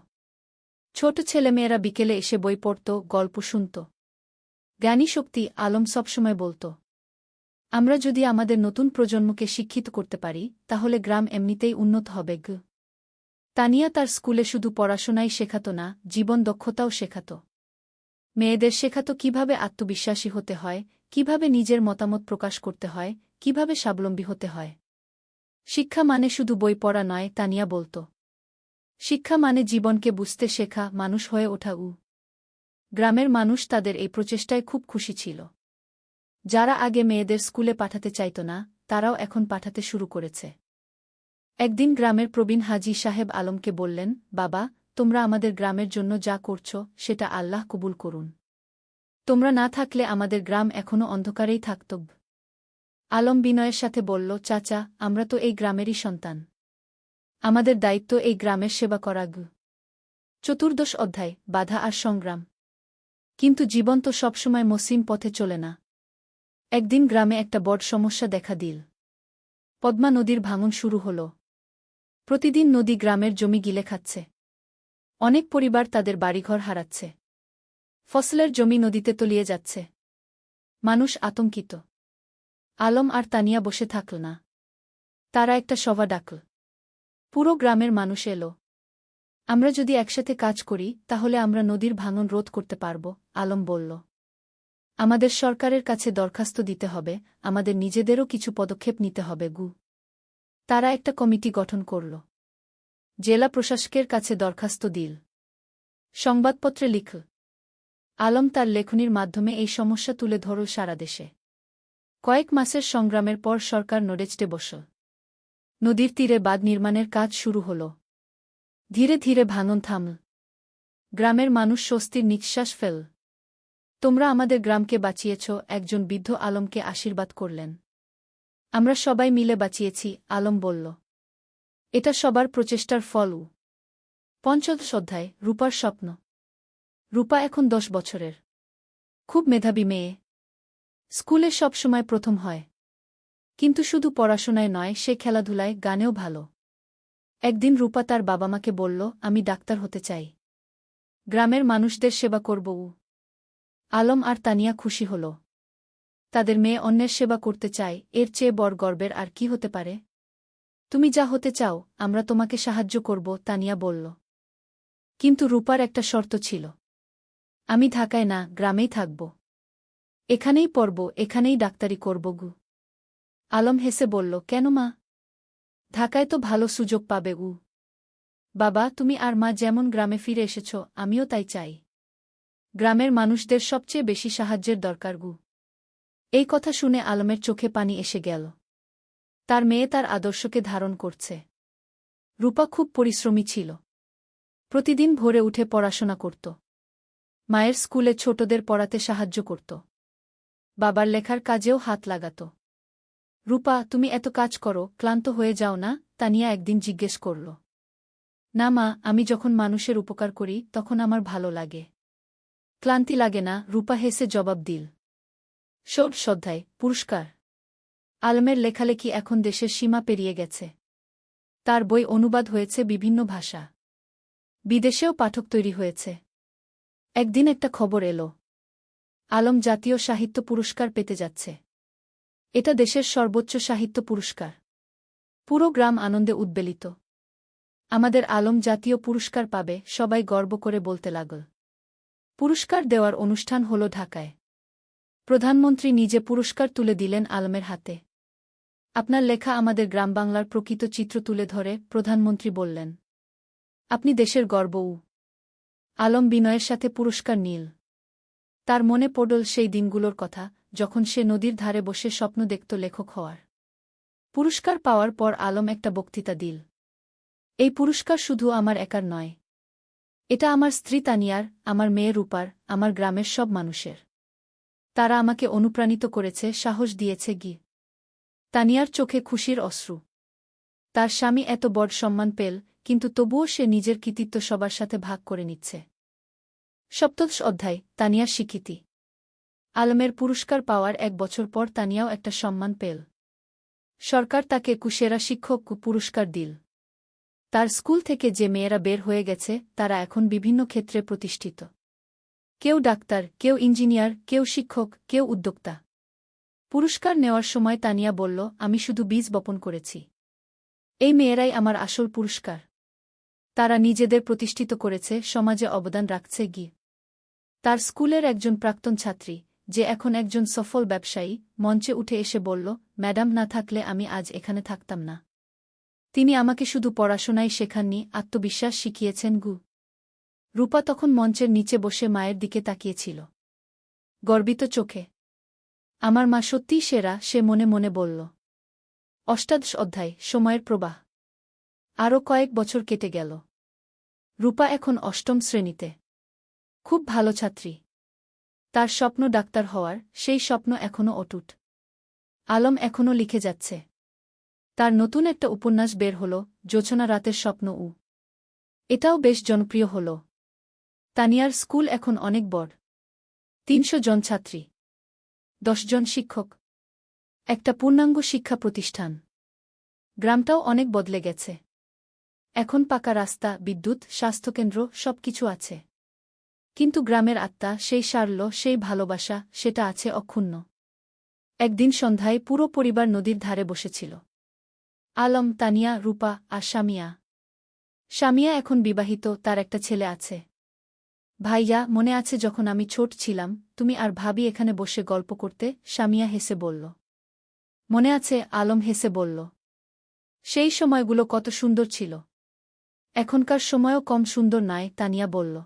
ছোট ছেলেমেয়েরা বিকেলে এসে বই পড়ত, গল্প শুনত। জ্ঞানী শক্তি, আলম সবসময় বলত। আমরা যদি আমাদের নতুন প্রজন্মকে শিক্ষিত করতে পারি, তাহলে গ্রাম এমনিতেই উন্নত হবে গ। তানিয়া তার স্কুলে শুধু পড়াশোনাই শেখাত না, জীবন দক্ষতাও শেখাত। মেয়েদের শেখাত কিভাবে আত্মবিশ্বাসী হতে হয়, কিভাবে নিজের মতামত প্রকাশ করতে হয়, কিভাবে স্বাবলম্বী হতে হয়। শিক্ষা মানে শুধু বই পড়া নয়, তানিয়া বলত। শিক্ষা মানে জীবনকে বুঝতে শেখা, মানুষ হয়ে ওঠা। গ্রামের মানুষ তাদের এই প্রচেষ্টায় খুব খুশি ছিল। যারা আগে মেয়েদের স্কুলে পাঠাতে চাইত না, তারাও এখন পাঠাতে শুরু করেছে। একদিন গ্রামের প্রবীণ হাজী সাহেব আলমকে বললেন, বাবা, তোমরা আমাদের গ্রামের জন্য যা করছ, সেটা আল্লাহ কবুল করুন। তোমরা না থাকলে আমাদের গ্রাম এখনও অন্ধকারেই থাকত। আলম বিনয়ের সাথে বলল, চাচা, আমরা তো এই গ্রামেরই সন্তান। আমাদের দায়িত্ব এই গ্রামের সেবা করা গ। চতুর্দশ অধ্যায়, বাধা আর সংগ্রাম। কিন্তু জীবন তো সবসময় মসৃণ পথে চলে না। একদিন গ্রামে একটা বড় সমস্যা দেখা দিল। পদ্মা নদীর ভাঙন শুরু হল। প্রতিদিন নদী গ্রামের জমি গিলে খাচ্ছে। অনেক পরিবার তাদের বাড়িঘর হারাচ্ছে। ফসলের জমি নদীতে তলিয়ে যাচ্ছে। মানুষ আতঙ্কিত। আলম আর তানিয়া বসে থাকল না। তারা একটা সভা ডাকল। পুরো গ্রামের মানুষ এলো। আমরা যদি একসাথে কাজ করি, তাহলে আমরা নদীর ভাঙন রোধ করতে পারব, আলম বলল। আমাদের সরকারের কাছে দরখাস্ত দিতে হবে, আমাদের নিজেদেরও কিছু পদক্ষেপ নিতে হবে গু। তারা একটা কমিটি গঠন করল। জেলা প্রশাসকের কাছে দরখাস্ত দিল। সংবাদপত্রে লিখল। আলম তার লেখনির মাধ্যমে এই সমস্যা তুলে ধরল সারা দেশে। কয়েক মাসের সংগ্রামের পর সরকার নড়েচড়ে বসল। নদীর তীরে বাঁধ নির্মাণের কাজ শুরু হল। ধীরে ধীরে ভাঙন থামল। গ্রামের মানুষ স্বস্তির নিঃশ্বাস ফেল। তোমরা আমাদের গ্রামকে বাঁচিয়েছ, একজন বৃদ্ধ আলমকে আশীর্বাদ করলেন। আমরা সবাই মিলে বাঁচিয়েছি, আলম বলল। এটা সবার প্রচেষ্টার ফল। পঞ্চদশ অধ্যায়, রূপার স্বপ্ন। রূপা এখন 10 বছরের। খুব মেধাবী মেয়ে। স্কুলে সব সময় প্রথম হয়। কিন্তু শুধু পড়াশোনায় নয়, সে খেলাধুলায়, গানেও ভালো। একদিন রূপা তার বাবা-মাকে বলল, আমি ডাক্তার হতে চাই। গ্রামের মানুষদের সেবা করব। আলম আর তানিয়া খুশি হল। তাদের মেয়ে অন্যের সেবা করতে চায়, এর চেয়ে বড় গর্বের আর কি হতে পারে? তুমি যা হতে চাও, আমরা তোমাকে সাহায্য করব, তানিয়া বলল। কিন্তু রূপার একটা শর্ত ছিল। আমি ঢাকায় না, গ্রামেই থাকব। এখানেই পড়ব, এখানেই ডাক্তারি করব গু। আলম হেসে বলল, কেন মা? ঢাকায় তো ভালো সুযোগ পাবে উ। বাবা, তুমি আর মা যেমন গ্রামে ফিরে এসেছ, আমিও তাই চাই। গ্রামের মানুষদের সবচেয়ে বেশি সাহায্যের দরকার গু। এই কথা শুনে আলমের চোখে পানি এসে গেল। তার মেয়ে তার আদর্শকে ধারণ করছে। রূপা খুব পরিশ্রমী ছিল। প্রতিদিন ভোরে উঠে পড়াশোনা করত। মায়ের স্কুলে ছোটদের পড়াতে সাহায্য করত। বাবার লেখার কাজেও হাত লাগাত। রূপা, তুমি এত কাজ করো, ক্লান্ত হয়ে যাও না? তানিয়া একদিন জিজ্ঞেস করল। না মা, আমি যখন মানুষের উপকার করি তখন আমার ভালো লাগে। ক্লান্তি লাগে না, রূপা হেসে জবাব দিল। সব শ্রদ্ধায় পুরস্কার। আলমের লেখালেখি এখন দেশের সীমা পেরিয়ে গেছে। তার বই অনুবাদ হয়েছে বিভিন্ন ভাষা। বিদেশেও পাঠক তৈরি হয়েছে। একদিন একটা খবর এলো, আলম জাতীয় সাহিত্য পুরস্কার পেতে যাচ্ছে। এটা দেশের সর্বোচ্চ সাহিত্য পুরস্কার। পুরো গ্রাম আনন্দে উদ্বেলিত। আমাদের আলম জাতীয় পুরস্কার পাবে, সবাই গর্ব করে বলতে লাগল। পুরস্কার দেওয়ার অনুষ্ঠান হল ঢাকায়। প্রধানমন্ত্রী নিজে পুরস্কার তুলে দিলেন আলমের হাতে। আপনার লেখা আমাদের গ্রামবাংলার প্রকৃত চিত্র তুলে ধরে, প্রধানমন্ত্রী বললেন। আপনি দেশের গর্ব উ। আলম বিনয়ের সাথে পুরস্কার নিল। তার মনে পড়ল সেই দিনগুলোর কথা, যখন সে নদীর ধারে বসে স্বপ্ন দেখত লেখক হওয়ার। পুরস্কার পাওয়ার পর আলম একটা বক্তৃতা দিল। এই পুরস্কার শুধু আমার একার নয়। এটা আমার স্ত্রী তানিয়ার, আমার মেয়ে রূপার, আমার গ্রামের সব মানুষের। তারা আমাকে অনুপ্রাণিত করেছে, সাহস দিয়েছে গি। তানিয়ার চোখে খুশির অশ্রু। তার স্বামী এত বড় সম্মান পেল, কিন্তু তবুও সে নিজের কৃতিত্ব সবার সাথে ভাগ করে নিচ্ছে। সপ্তদশ অধ্যায়, তানিয়ার স্বীকৃতি। আলমের পুরস্কার পাওয়ার 1 বছর পর তানিয়াও একটা সম্মান পেল। সরকার তাকে কুশেরা শিক্ষক পুরস্কার দিল। তার স্কুল থেকে যে মেয়েরা বের হয়ে গেছে তারা এখন বিভিন্ন ক্ষেত্রে প্রতিষ্ঠিত। কেউ ডাক্তার, কেউ ইঞ্জিনিয়ার, কেউ শিক্ষক, কেউ উদ্যোক্তা। পুরস্কার নেওয়ার সময় তানিয়া বলল, আমি শুধু বীজ বপন করেছি। এই মেয়েরাই আমার আসল পুরস্কার। তারা নিজেদের প্রতিষ্ঠিত করেছে, সমাজে অবদান রাখছে গি। তার স্কুলের একজন প্রাক্তন ছাত্রী, যে এখন একজন সফল ব্যবসায়ী, মঞ্চে উঠে এসে বলল, ম্যাডাম না থাকলে আমি আজ এখানে থাকতাম না। তিনি আমাকে শুধু পড়াশোনাই শেখাননি, আত্মবিশ্বাস শিখিয়েছেন গু। রূপা তখন মঞ্চের নিচে বসে মায়ের দিকে তাকিয়েছিল, গর্বিত চোখে। আমার মা সত্যিই সেরা, সে মনে মনে বলল। অষ্টাদশ অধ্যায়, সময়ের প্রবাহ। আরও কয়েক বছর কেটে গেল। রূপা এখন 8ম শ্রেণীতে। খুব ভালো ছাত্রী। তার স্বপ্ন ডাক্তার হওয়ার, সেই স্বপ্ন এখনও অটুট। আলম এখনও লিখে যাচ্ছে। তার নতুন একটা উপন্যাস বের হল, জোছনা রাতের স্বপ্ন উ। এটাও বেশ জনপ্রিয় হল। তানিয়ার স্কুল এখন অনেক বড়। 300 জন ছাত্রী, 10 জন শিক্ষক। একটা পূর্ণাঙ্গ শিক্ষা প্রতিষ্ঠান। গ্রামটাও অনেক বদলে গেছে। এখন পাকা রাস্তা, বিদ্যুৎ, স্বাস্থ্যকেন্দ্র, সবকিছু আছে। কিন্তু গ্রামের আত্মা, সেই সারল্য, সেই ভালোবাসা, সেটা আছে অক্ষুণ্ণ। একদিন সন্ধ্যায় পুরো পরিবার নদীর ধারে বসেছিল। আলম, তানিয়া, রূপা আর শামিয়া। শামিয়া এখন বিবাহিত, তার একটা ছেলে আছে। ভাইয়া, মনে আছে যখন আমি ছোট ছিলাম, তুমি আর ভাবি এখানে বসে গল্প করতে? শামিয়া হেসে বলল। মনে আছে, আলম হেসে বলল। সেই সময়গুলো কত সুন্দর ছিল। এখনকার সময়ও কম সুন্দর নয়, তানিয়া বলল।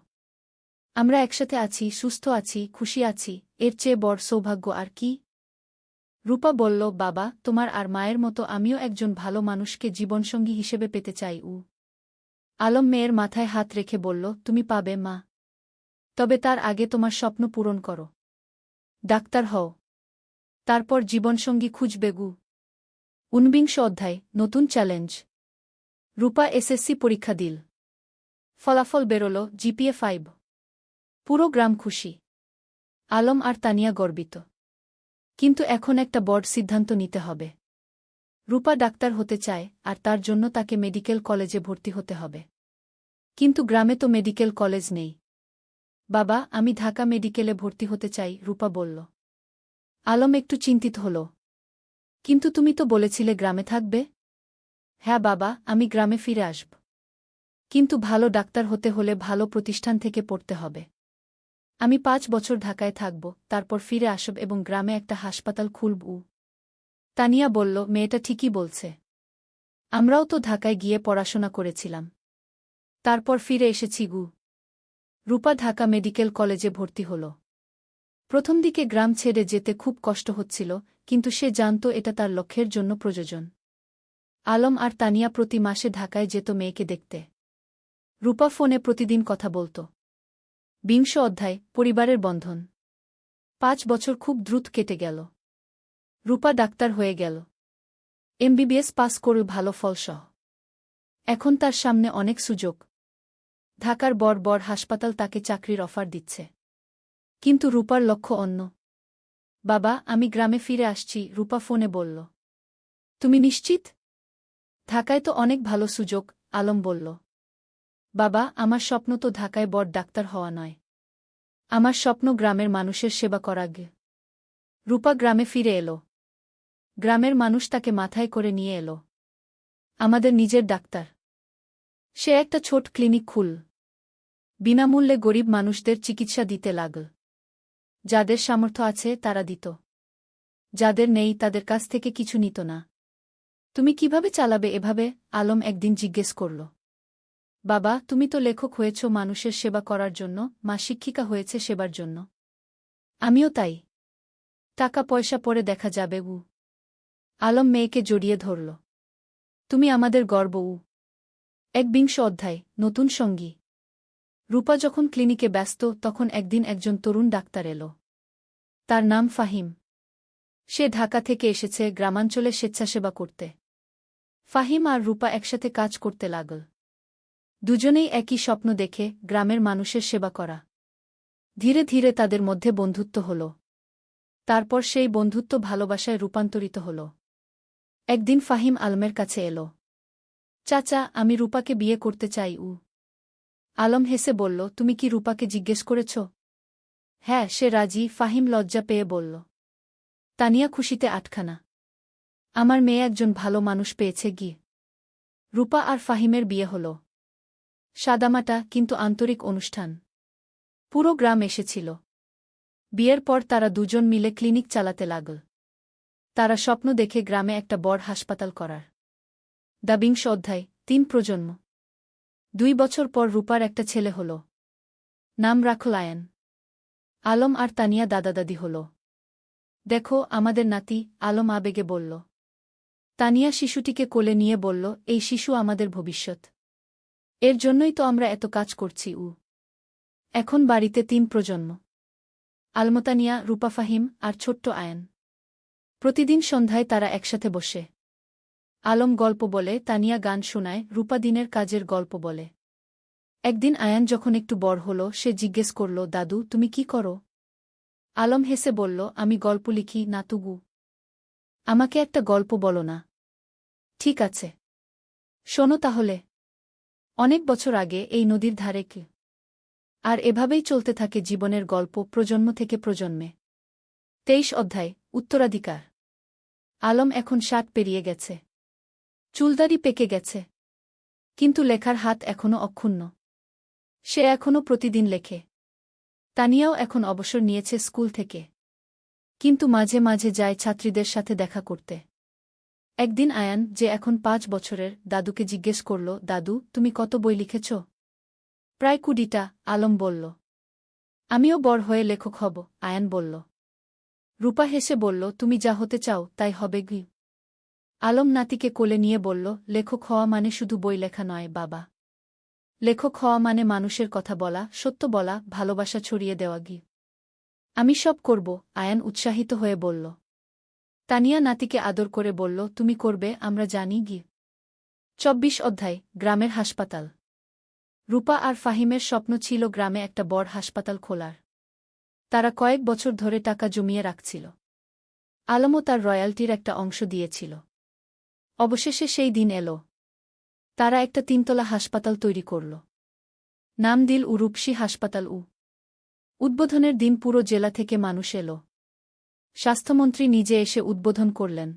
আমরা একসাথে আছি, সুস্থ আছি, খুশি আছি, এর চেয়ে বড় সৌভাগ্য আর কি? রূপা বলল, বাবা, তোমার আর মায়ের মতো আমিও একজন ভালো মানুষকে জীবনসঙ্গী হিসেবে পেতে চাই উ। আলম মেয়ের মাথায় হাত রেখে বলল, তুমি পাবে মা। তবে তার আগে তোমার স্বপ্ন পূরণ করো। ডাক্তার হও। তারপর জীবনসঙ্গী খুঁজবে গু। 49 অধ্যায়, নতুন চ্যালেঞ্জ। রূপা এসএসসি পরীক্ষা দিল। ফলাফল বেরোল, জিপিএ 5। পুরো গ্রাম খুশি। আলম আর তানিয়া গর্বিত। কিন্তু এখন একটা বড় সিদ্ধান্ত নিতে হবে। রূপা ডাক্তার হতে চায়, আর তার জন্য তাকে মেডিকেল কলেজে ভর্তি হতে হবে। কিন্তু গ্রামে তো মেডিকেল কলেজ নেই। বাবা, আমি ঢাকা মেডিকেলে ভর্তি হতে চাই, রূপা বলল। আলম একটু চিন্তিত হল। কিন্তু তুমি তো বলেছিলে গ্রামে থাকবে। হ্যাঁ বাবা, আমি গ্রামে ফিরে আসব। কিন্তু ভালো ডাক্তার হতে হলে ভালো প্রতিষ্ঠান থেকে পড়তে হবে। আমি 5 বছর ঢাকায় থাকব, তারপর ফিরে আসব এবং গ্রামে একটা হাসপাতাল খুলব। তানিয়া বলল, মেয়েটা ঠিকই বলছে। আমরাও তো ঢাকায় গিয়ে পড়াশোনা করেছিলাম। তারপর ফিরে এসেছি গু। রূপা ঢাকা মেডিকেল কলেজে ভর্তি হল। প্রথম দিকে গ্রাম ছেড়ে যেতে খুব কষ্ট হচ্ছিল, কিন্তু সে জানত এটা তার লক্ষ্যের জন্য প্রয়োজন। আলম আর তানিয়া প্রতি মাসে ঢাকায় যেত মেয়েকে দেখতে। রূপা ফোনে প্রতিদিন কথা বলত। 20 অধ্যায়, পরিবারের বন্ধন। 5 বছর খুব দ্রুত কেটে গেল। রূপা ডাক্তার হয়ে গেল। এমবিবিএস পাস করল ভালো ফলসহ। এখন তার সামনে অনেক সুযোগ। ঢাকার বড় বড় হাসপাতাল তাকে চাকরির অফার দিচ্ছে। কিন্তু রূপার লক্ষ্য অন্য। বাবা, আমি গ্রামে ফিরে আসছি, রূপা ফোনে বলল। তুমি নিশ্চিত? ঢাকায় তো অনেক ভালো সুযোগ, আলম বলল। বাবা, আমার স্বপ্ন তো ঢাকায় বড় ডাক্তার হওয়া নয়। আমার স্বপ্ন গ্রামের মানুষের সেবা করা। রূপা গ্রামে ফিরে এলো। গ্রামের মানুষ তাকে মাথায় করে নিয়ে এলো। আমাদের নিজের ডাক্তার। সে একটা ছোট ক্লিনিক খুল। বিনামূল্যে গরিব মানুষদের চিকিৎসা দিতে লাগল। যাদের সামর্থ্য আছে তারা দিত। যাদের নেই তাদের কাছ থেকে কিছু নিত না। তুমি কিভাবে চালাবে এভাবে? আলম একদিন জিজ্ঞেস করল। বাবা, তুমি তো লেখক হয়েছ মানুষের সেবা করার জন্য, মা শিক্ষিকা হয়েছে সেবার জন্য। আমিও তাই। টাকা পয়সা পরে দেখা যাবে। আলম মেয়েকে জড়িয়ে ধরল। তুমি আমাদের গর্ব। 21 অধ্যায়, নতুন সঙ্গী। রূপা যখন ক্লিনিকে ব্যস্ত তখন একদিন একজন তরুণ ডাক্তার এলো। তার নাম ফাহিম। সে ঢাকা থেকে এসেছে গ্রামাঞ্চলে স্বেচ্ছাসেবা করতে। ফাহিম আর রূপা একসাথে কাজ করতে লাগল। দুজনেই একই স্বপ্ন দেখে, গ্রামের মানুষের সেবা করা। ধীরে ধীরে তাদের মধ্যে বন্ধুত্ব হল। তারপর সেই বন্ধুত্ব ভালোবাসায় রূপান্তরিত হল। একদিন ফাহিম আলমের কাছে এলো। চাচা, আমি রূপাকে বিয়ে করতে চাই। আলম হেসে বলল, তুমি কি রূপাকে জিজ্ঞেস করেছ? হ্যাঁ, সে রাজি। ফাহিম লজ্জা পেয়ে বলল। তানিয়া খুশিতে আটখানা। আমার মেয়ে একজন ভালো মানুষ পেয়েছে। রূপা আর ফাহিমের বিয়ে হল। সাদামাটা কিন্তু আন্তরিক অনুষ্ঠান। পুরো গ্রাম এসেছিল। বিয়ের পর তারা দুজন মিলে ক্লিনিক চালাতে লাগল। তারা স্বপ্ন দেখে গ্রামে একটা বড় হাসপাতাল করার। 20 অধ্যায়, 3 প্রজন্ম। 2 বছর পর রূপার একটা ছেলে হল। নাম রাখল আয়ান। আলম আর তানিয়া দাদা-দাদি হল। দেখো আমাদের নাতি, আলম আবেগে বলল। তানিয়া শিশুটিকে কোলে নিয়ে বলল, এই শিশু আমাদের ভবিষ্যৎ। এর জন্যই তো আমরা এত কাজ করছি। এখন বাড়িতে 3 প্রজন্ম। আলমতানিয়া, রূপা, ফাহিম আর ছোট্ট আয়ান। প্রতিদিন সন্ধ্যায় তারা একসাথে বসে। আলম গল্প বলে, তানিয়া গান শোনায়, রূপা দিনের কাজের গল্প বলে। একদিন আয়ান যখন একটু বড় হল সে জিজ্ঞেস করল, দাদু তুমি কি করো? আলম হেসে বলল, আমি গল্প লিখি, নাতুগু। আমাকে একটা গল্প বলো না? ঠিক আছে, শোনো তাহলে। অনেক বছর আগে এই নদীর ধারে কি। আর এভাবেই চলতে থাকে জীবনের গল্প প্রজন্ম থেকে প্রজন্মে। 23 অধ্যায়, উত্তরাধিকার। আলম এখন 60 পেরিয়ে গেছে। চুলদাড়ি পেকে গেছে। কিন্তু লেখার হাত এখনও অক্ষুণ্ণ। সে এখনও প্রতিদিন লেখে। তানিয়াও এখন অবসর নিয়েছে স্কুল থেকে। কিন্তু মাঝে মাঝে যায় ছাত্রীদের সাথে দেখা করতে। একদিন আয়ান, যে এখন 5 বছরের, দাদুকে জিজ্ঞেস করল, দাদু তুমি কত বই লিখেছ? প্রায় 20টা, আলম বলল। আমিও বড় হয়ে লেখক হব, আয়ান বলল। রূপা হেসে বলল, তুমি যা হতে চাও তাই হবে। আলম নাতিকে কোলে নিয়ে বলল, লেখক হওয়া মানে শুধু বই লেখা নয় বাবা। লেখক হওয়া মানে মানুষের কথা বলা, সত্য বলা, ভালোবাসা ছড়িয়ে দেওয়া। আমি সব করব, আয়ান উৎসাহিত হয়ে বলল। তানিয়া নাতিকে আদর করে বলল, তুমি করবে, আমরা জানি। 24 অধ্যায়, গ্রামের হাসপাতাল। রূপা আর ফাহিমের স্বপ্ন ছিল গ্রামে একটা বড় হাসপাতাল খোলার। তারা কয়েক বছর ধরে টাকা জমিয়ে রাখছিল। আলমও তার রয়্যালটির একটা অংশ দিয়েছিল। অবশেষে সেই দিন এলো। তারা একটা 3তলা হাসপাতাল তৈরি করল। নাম দিল রূপসী হাসপাতাল। উদ্বোধনের দিন পুরো জেলা থেকে মানুষ এলো। স্বাস্থ্যমন্ত্রী নিজে এসে উদ্বোধন করলেন।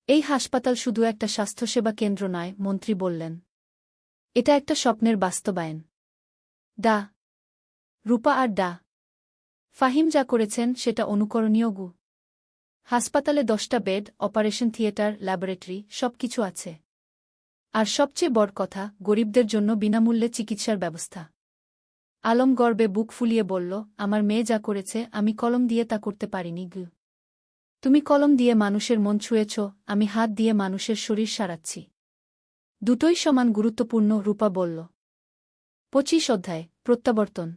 এই হাসপাতাল শুধু একটা স্বাস্থ্যসেবা কেন্দ্র নয়, মন্ত্রী বললেন। এটা একটা স্বপ্নের বাস্তবায়ন। ডা রূপা আর ডা ফাহিম যা করেছেন সেটা অনুকরণীয় গু। হাসপাতালে 10টা বেড, অপারেশন থিয়েটার, ল্যাবরেটরি, সবকিছু আছে। আর সবচেয়ে বড় কথা, গরিবদের জন্য বিনামূল্যে চিকিৎসার ব্যবস্থা। আলম গর্বে বুক ফুলিয়ে বলল, আমার মেয়ে যা করেছে আমি কলম দিয়ে তা করতে পারিনি গু। তুমি কলম দিয়ে মানুষের মন ছুঁয়েছ, আমি হাত দিয়ে মানুষের শরীর সারাচ্ছি। দুটোই সমান গুরুত্বপূর্ণ, রূপা বলল। 25 অধ্যায় প্রত্যাবর্তন।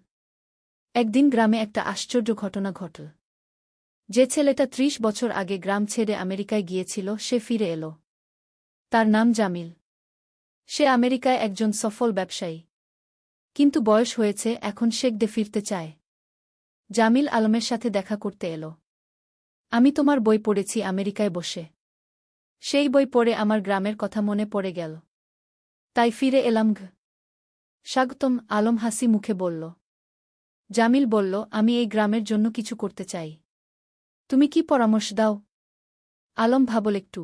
একদিন গ্রামে একটা আশ্চর্য ঘটনা ঘটল। যে ছেলেটা 30 বছর আগে গ্রাম ছেড়ে আমেরিকায় গিয়েছিল সে ফিরে এলো। তার নাম জামিল। সে আমেরিকায় একজন সফল ব্যবসায়ী। কিন্তু বয়স হয়েছে, এখন শেখদে ফিরতে চায়। জামিল আলমের সাথে দেখা করতে এলো। আমি তোমার বই পড়েছি আমেরিকায় বসে। সেই বই পড়ে আমার গ্রামের কথা মনে পড়ে গেল। তাই ফিরে এলাম গ। স্বাগতম, আলম হাসি মুখে বলল। জামিল বলল, আমি এই গ্রামের জন্য কিছু করতে চাই। তুমি কি পরামর্শ দাও? আলম ভাবল একটু।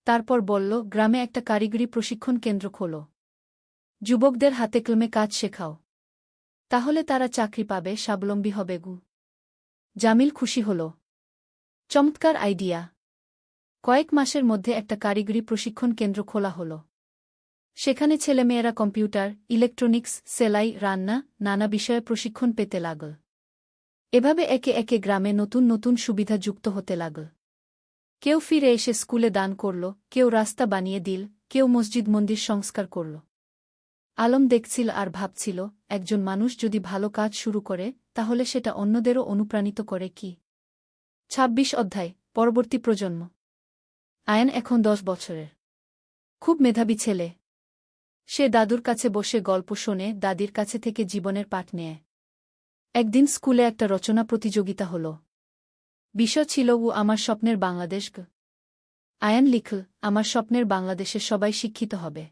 তারপর বলল, গ্রামে একটা কারিগরি প্রশিক্ষণ কেন্দ্র খোলো। যুবকদের হাতে কলমে কাজ শেখাও। তাহলে তারা চাকরি পাবে, স্বাবলম্বী হবে গু। জামিল খুশি হল। চমৎকার আইডিয়া। কয়েক মাসের মধ্যে একটা কারিগরি প্রশিক্ষণ কেন্দ্র খোলা হল। সেখানে ছেলেমেয়েরা কম্পিউটার, ইলেকট্রনিক্স, সেলাই, রান্না, নানা বিষয়ে প্রশিক্ষণ পেতে লাগল। এভাবে একে একে গ্রামে নতুন নতুন সুবিধা যুক্ত হতে লাগল। কেউ ফিরে এসে স্কুলে দান করল, কেউ রাস্তা বানিয়ে দিল, কেউ মসজিদ মন্দির সংস্কার করল। আলম দেখছিল আর ভাবছিল, একজন মানুষ যদি ভালো কাজ শুরু করে তাহলে সেটা অন্যদেরও অনুপ্রাণিত করে কি। 26 অধ্যায় পরবর্তী প্রজন্ম। আয়ান এখন 10 বছরের। খুব মেধাবী ছেলে। সে দাদুর কাছে বসে গল্প শোনে, দাদির কাছে থেকে জীবনের পাঠ নেয়। একদিন স্কুলে একটা রচনা প্রতিযোগিতা হল। বিষয় ছিল আমার স্বপ্নের বাংলাদেশ গ। আয়ান লিখল, আমার স্বপ্নের বাংলাদেশে সবাই শিক্ষিত হবে।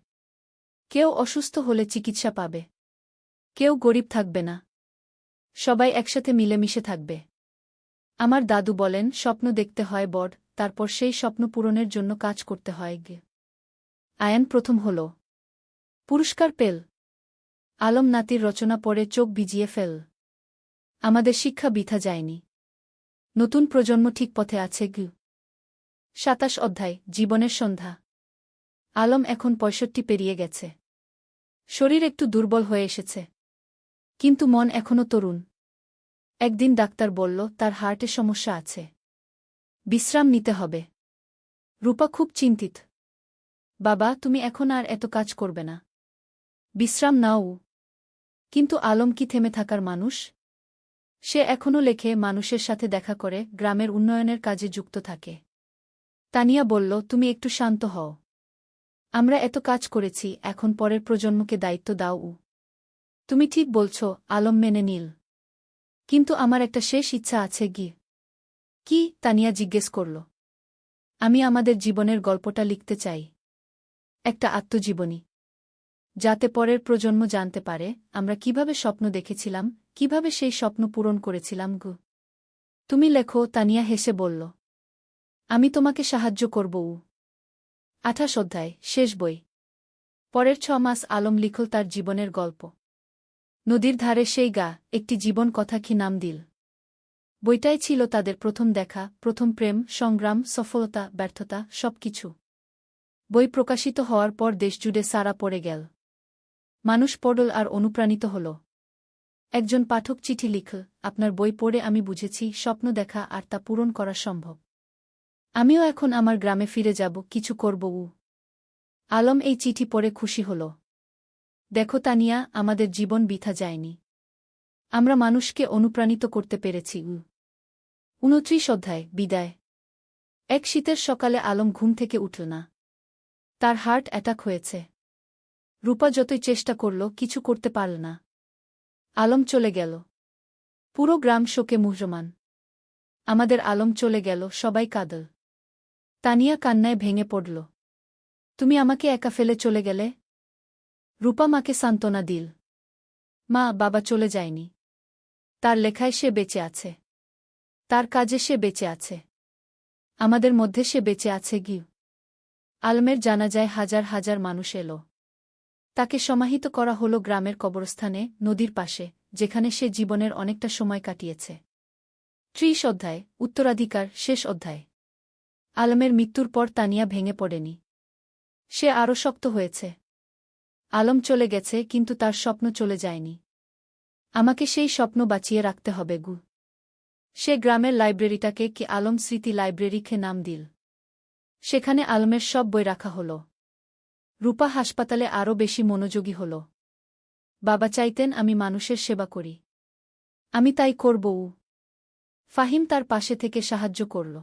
কেউ অসুস্থ হলে চিকিৎসা পাবে। কেউ গরিব থাকবে না। সবাই একসাথে মিলেমিশে থাকবে। আমার দাদু বলেন, স্বপ্ন দেখতে হয় বড়, তারপর সেই স্বপ্ন পূরণের জন্য কাজ করতে হয় গে। আয়ান প্রথম হল। পুরস্কার পেল। আলম নাতির রচনা পড়ে চোখ ভিজিয়ে ফেল। আমাদের শিক্ষা বৃথা যায়নি। নতুন প্রজন্ম ঠিক পথে আছে গু। 27 অধ্যায় জীবনের সন্ধ্যা। আলম এখন 65 পেরিয়ে গেছে। শরীর একটু দুর্বল হয়ে এসেছে। কিন্তু মন এখনও তরুণ। একদিন ডাক্তার বলল, তার হার্টে সমস্যা আছে। বিশ্রাম নিতে হবে। রূপা খুব চিন্তিত। বাবা, তুমি এখন আর এত কাজ করবে না। বিশ্রাম নাও। কিন্তু আলম কি থেমে থাকার মানুষ? সে এখনও লেখে, মানুষের সাথে দেখা করে, গ্রামের উন্নয়নের কাজে যুক্ত থাকে। তানিয়া বলল, তুমি একটু শান্ত হও। আমরা এত কাজ করেছি, এখন পরের প্রজন্মকে দায়িত্ব দাও। তুমি ঠিক বলছ, আলম মেনে নিল। কিন্তু আমার একটা শেষ ইচ্ছা আছে গি। কি? তানিয়া জিজ্ঞেস করল। আমি আমাদের জীবনের গল্পটা লিখতে চাই। একটা আত্মজীবনী। যাতে পরের প্রজন্ম জানতে পারে আমরা কিভাবে স্বপ্ন দেখেছিলাম, কিভাবে সেই স্বপ্ন পূরণ করেছিলাম গু। তুমি লেখো, তানিয়া হেসে বলল। আমি তোমাকে সাহায্য করব। 28 অধ্যায় শেষ বই। পরের 6 মাস আলম লিখল তার জীবনের গল্প। নদীর ধারে সেই গা, একটি জীবন কথা কি নাম দিল। বইটাই ছিল তাদের প্রথম দেখা, প্রথম প্রেম, সংগ্রাম, সফলতা, ব্যর্থতা, সবকিছু। বই প্রকাশিত হওয়ার পর দেশজুড়ে সাড়া পড়ে গেল। মানুষ পড়ল আর অনুপ্রাণিত হল। একজন পাঠক চিঠি লিখল, আপনার বই পড়ে আমি বুঝেছি স্বপ্ন দেখা আর তা পূরণ করা সম্ভব। আমিও এখন আমার গ্রামে ফিরে যাব, কিছু করব। আলম এই চিঠি পড়ে খুশি হল। দেখো তানিয়া, আমাদের জীবন বৃথা যায়নি। আমরা মানুষকে অনুপ্রাণিত করতে পেরেছি। 29 অধ্যায় বিদায়। এক শীতের সকালে আলম ঘুম থেকে উঠল না। তার হার্ট অ্যাটাক হয়েছে। রূপা যতই চেষ্টা করল, কিছু করতে পারল না। আলম চলে গেল। পুরো গ্রাম শোকে মুহ্যমান। আমাদের আলম চলে গেল, সবাই কাঁদল। তানিয়া কান্নায় ভেঙে পড়ল। তুমি আমাকে একা ফেলে চলে গেলে। রূপা মাকে সান্ত্বনা দিল। মা, বাবা চলে যায়নি। তার লেখায় সে বেঁচে আছে। তার কাজে সে বেঁচে আছে। আমাদের মধ্যে সে বেঁচে আছে গি। আলমের জানাজায় হাজার হাজার মানুষ এলো। তাকে সমাহিত করা হল গ্রামের কবরস্থানে, নদীর পাশে, যেখানে সে জীবনের অনেকটা সময় কাটিয়েছে। ৩০ অধ্যায়, উত্তরাধিকার, শেষ অধ্যায়। আলমের মৃত্যুর পর তানিয়া ভেঙে পড়েনি। সে আরও শক্ত হয়েছে। আলম চলে গেছে, কিন্তু তার স্বপ্ন চলে যায়নি। আমাকে সেই স্বপ্ন বাঁচিয়ে রাখতে হবে গু। সে গ্রামের লাইব্রেরিটাকে কি আলম স্মৃতি লাইব্রেরিকে নাম দিল। সেখানে আলমের সব বই রাখা হল। রূপা হাসপাতালে আরও বেশি মনোযোগী হল। বাবা চাইতেন আমি মানুষের সেবা করি। আমি তাই করব। ফাহিম তার পাশে থেকে সাহায্য করল।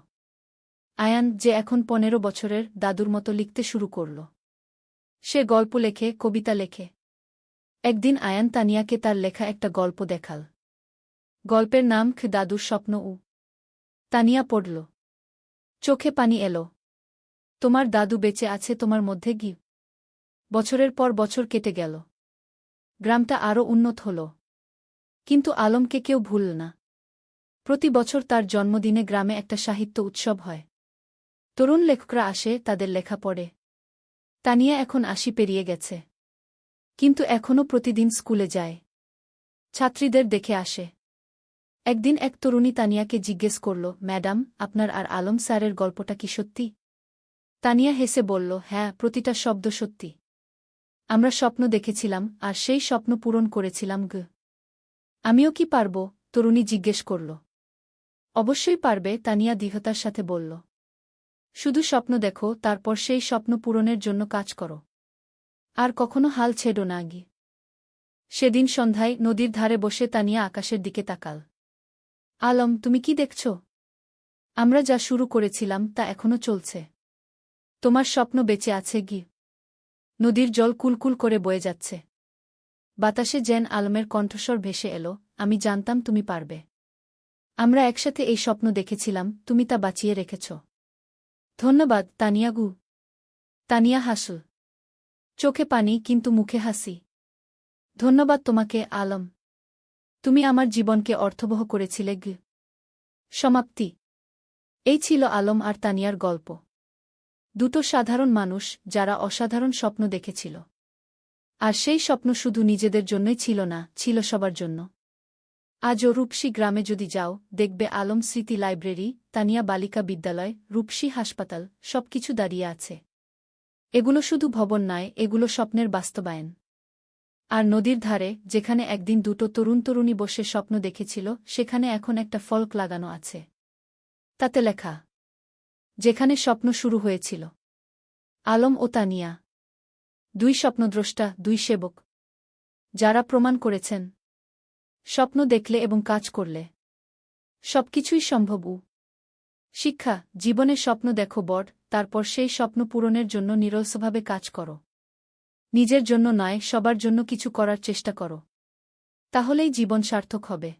আয়ান, যে এখন ১৫ বছরের, দাদুর মতো লিখতে শুরু করল। সে গল্প লেখে, কবিতা লেখে। একদিন আয়ান তানিয়াকে তার লেখা একটা গল্প দেখাল। গল্পের নাম দাদুর স্বপ্ন। তানিয়া পড়ল। চোখে পানি এলো। তোমার দাদু বেঁচে আছে তোমার মধ্যে গি। বছরের পর বছর কেটে গেল। গ্রামটা আরও উন্নত হল। কিন্তু আলমকে কেউ ভুলল না। প্রতি বছর তার জন্মদিনে গ্রামে একটা সাহিত্য উৎসব হয়। তরুণ লেখকরা আসে, তাদের লেখা পড়ে। তানিয়া এখন ৮০ পেরিয়ে গেছে। কিন্তু এখনও প্রতিদিন স্কুলে যায়। ছাত্রীদের দেখে আসে। একদিন এক তরুণী তানিয়াকে জিজ্ঞেস করল, ম্যাডাম, আপনার আর আলম স্যারের গল্পটা কি সত্যি? তানিয়া হেসে বলল, হ্যাঁ, প্রতিটা শব্দ সত্যি। আমরা স্বপ্ন দেখেছিলাম, আর সেই স্বপ্ন পূরণ করেছিলাম গ। আমিও কি পারব? তরুণী জিজ্ঞেস করল। অবশ্যই পারবে, তানিয়া দৃঢ়তার সাথে বলল। শুধু স্বপ্ন দেখো, তারপর সেই স্বপ্ন পূরণের জন্য কাজ করো। আর কখনো হাল ছেড়ো না গি। সেদিন সন্ধ্যায় নদীর ধারে বসে তানিয়া আকাশের দিকে তাকাল। আলম, তুমি কি দেখছ? আমরা যা শুরু করেছিলাম তা এখনো চলছে। তোমার স্বপ্ন বেঁচে আছে গি। নদীর জল কুলকুল করে বয়ে যাচ্ছে। বাতাসে যেন আলমের কণ্ঠস্বর ভেসে এলো, আমি জানতাম তুমি পারবে। আমরা একসাথে এই স্বপ্ন দেখেছিলাম, তুমি তা বাঁচিয়ে রেখেছ। ধন্যবাদ, তানিয়া গু। তানিয়া হাসল। চোখে পানি, কিন্তু মুখে হাসি। ধন্যবাদ তোমাকে, আলম। তুমি আমার জীবনকে অর্থবহ করেছিলে গ। সমাপ্তি। এই ছিল আলম আর তানিয়ার গল্প। দুটো সাধারণ মানুষ, যারা অসাধারণ স্বপ্ন দেখেছিল। আর সেই স্বপ্ন শুধু নিজেদের জন্যই ছিল না, ছিল সবার জন্য। আজও রূপসী গ্রামে যদি যাও, দেখবে আলম স্মৃতি লাইব্রেরি, তানিয়া বালিকা বিদ্যালয়, রূপসী হাসপাতাল, সবকিছু দাঁড়িয়ে আছে। এগুলো শুধু ভবন নয়, এগুলো স্বপ্নের বাস্তবায়ন। আর নদীর ধারে, যেখানে একদিন দুটো তরুণী বসে স্বপ্ন দেখেছিল, সেখানে এখন একটা ফলক লাগানো আছে। তাতে লেখা, যেখানে স্বপ্ন শুরু হয়েছিল। আলম ও তানিয়া, দুই স্বপ্নদ্রষ্টা, দুই সেবক, যারা প্রমাণ করেছেন, স্বপ্ন দেখলে এবং কাজ করলে সবকিছুই সম্ভব। শিক্ষা, জীবনে স্বপ্ন দেখো বড়, তারপর সেই স্বপ্ন পূরণের জন্য নিরলসভাবে কাজ করো। নিজের জন্য নয়, সবার জন্য কিছু করার চেষ্টা করো। তাহলেই জীবন সার্থক হবে।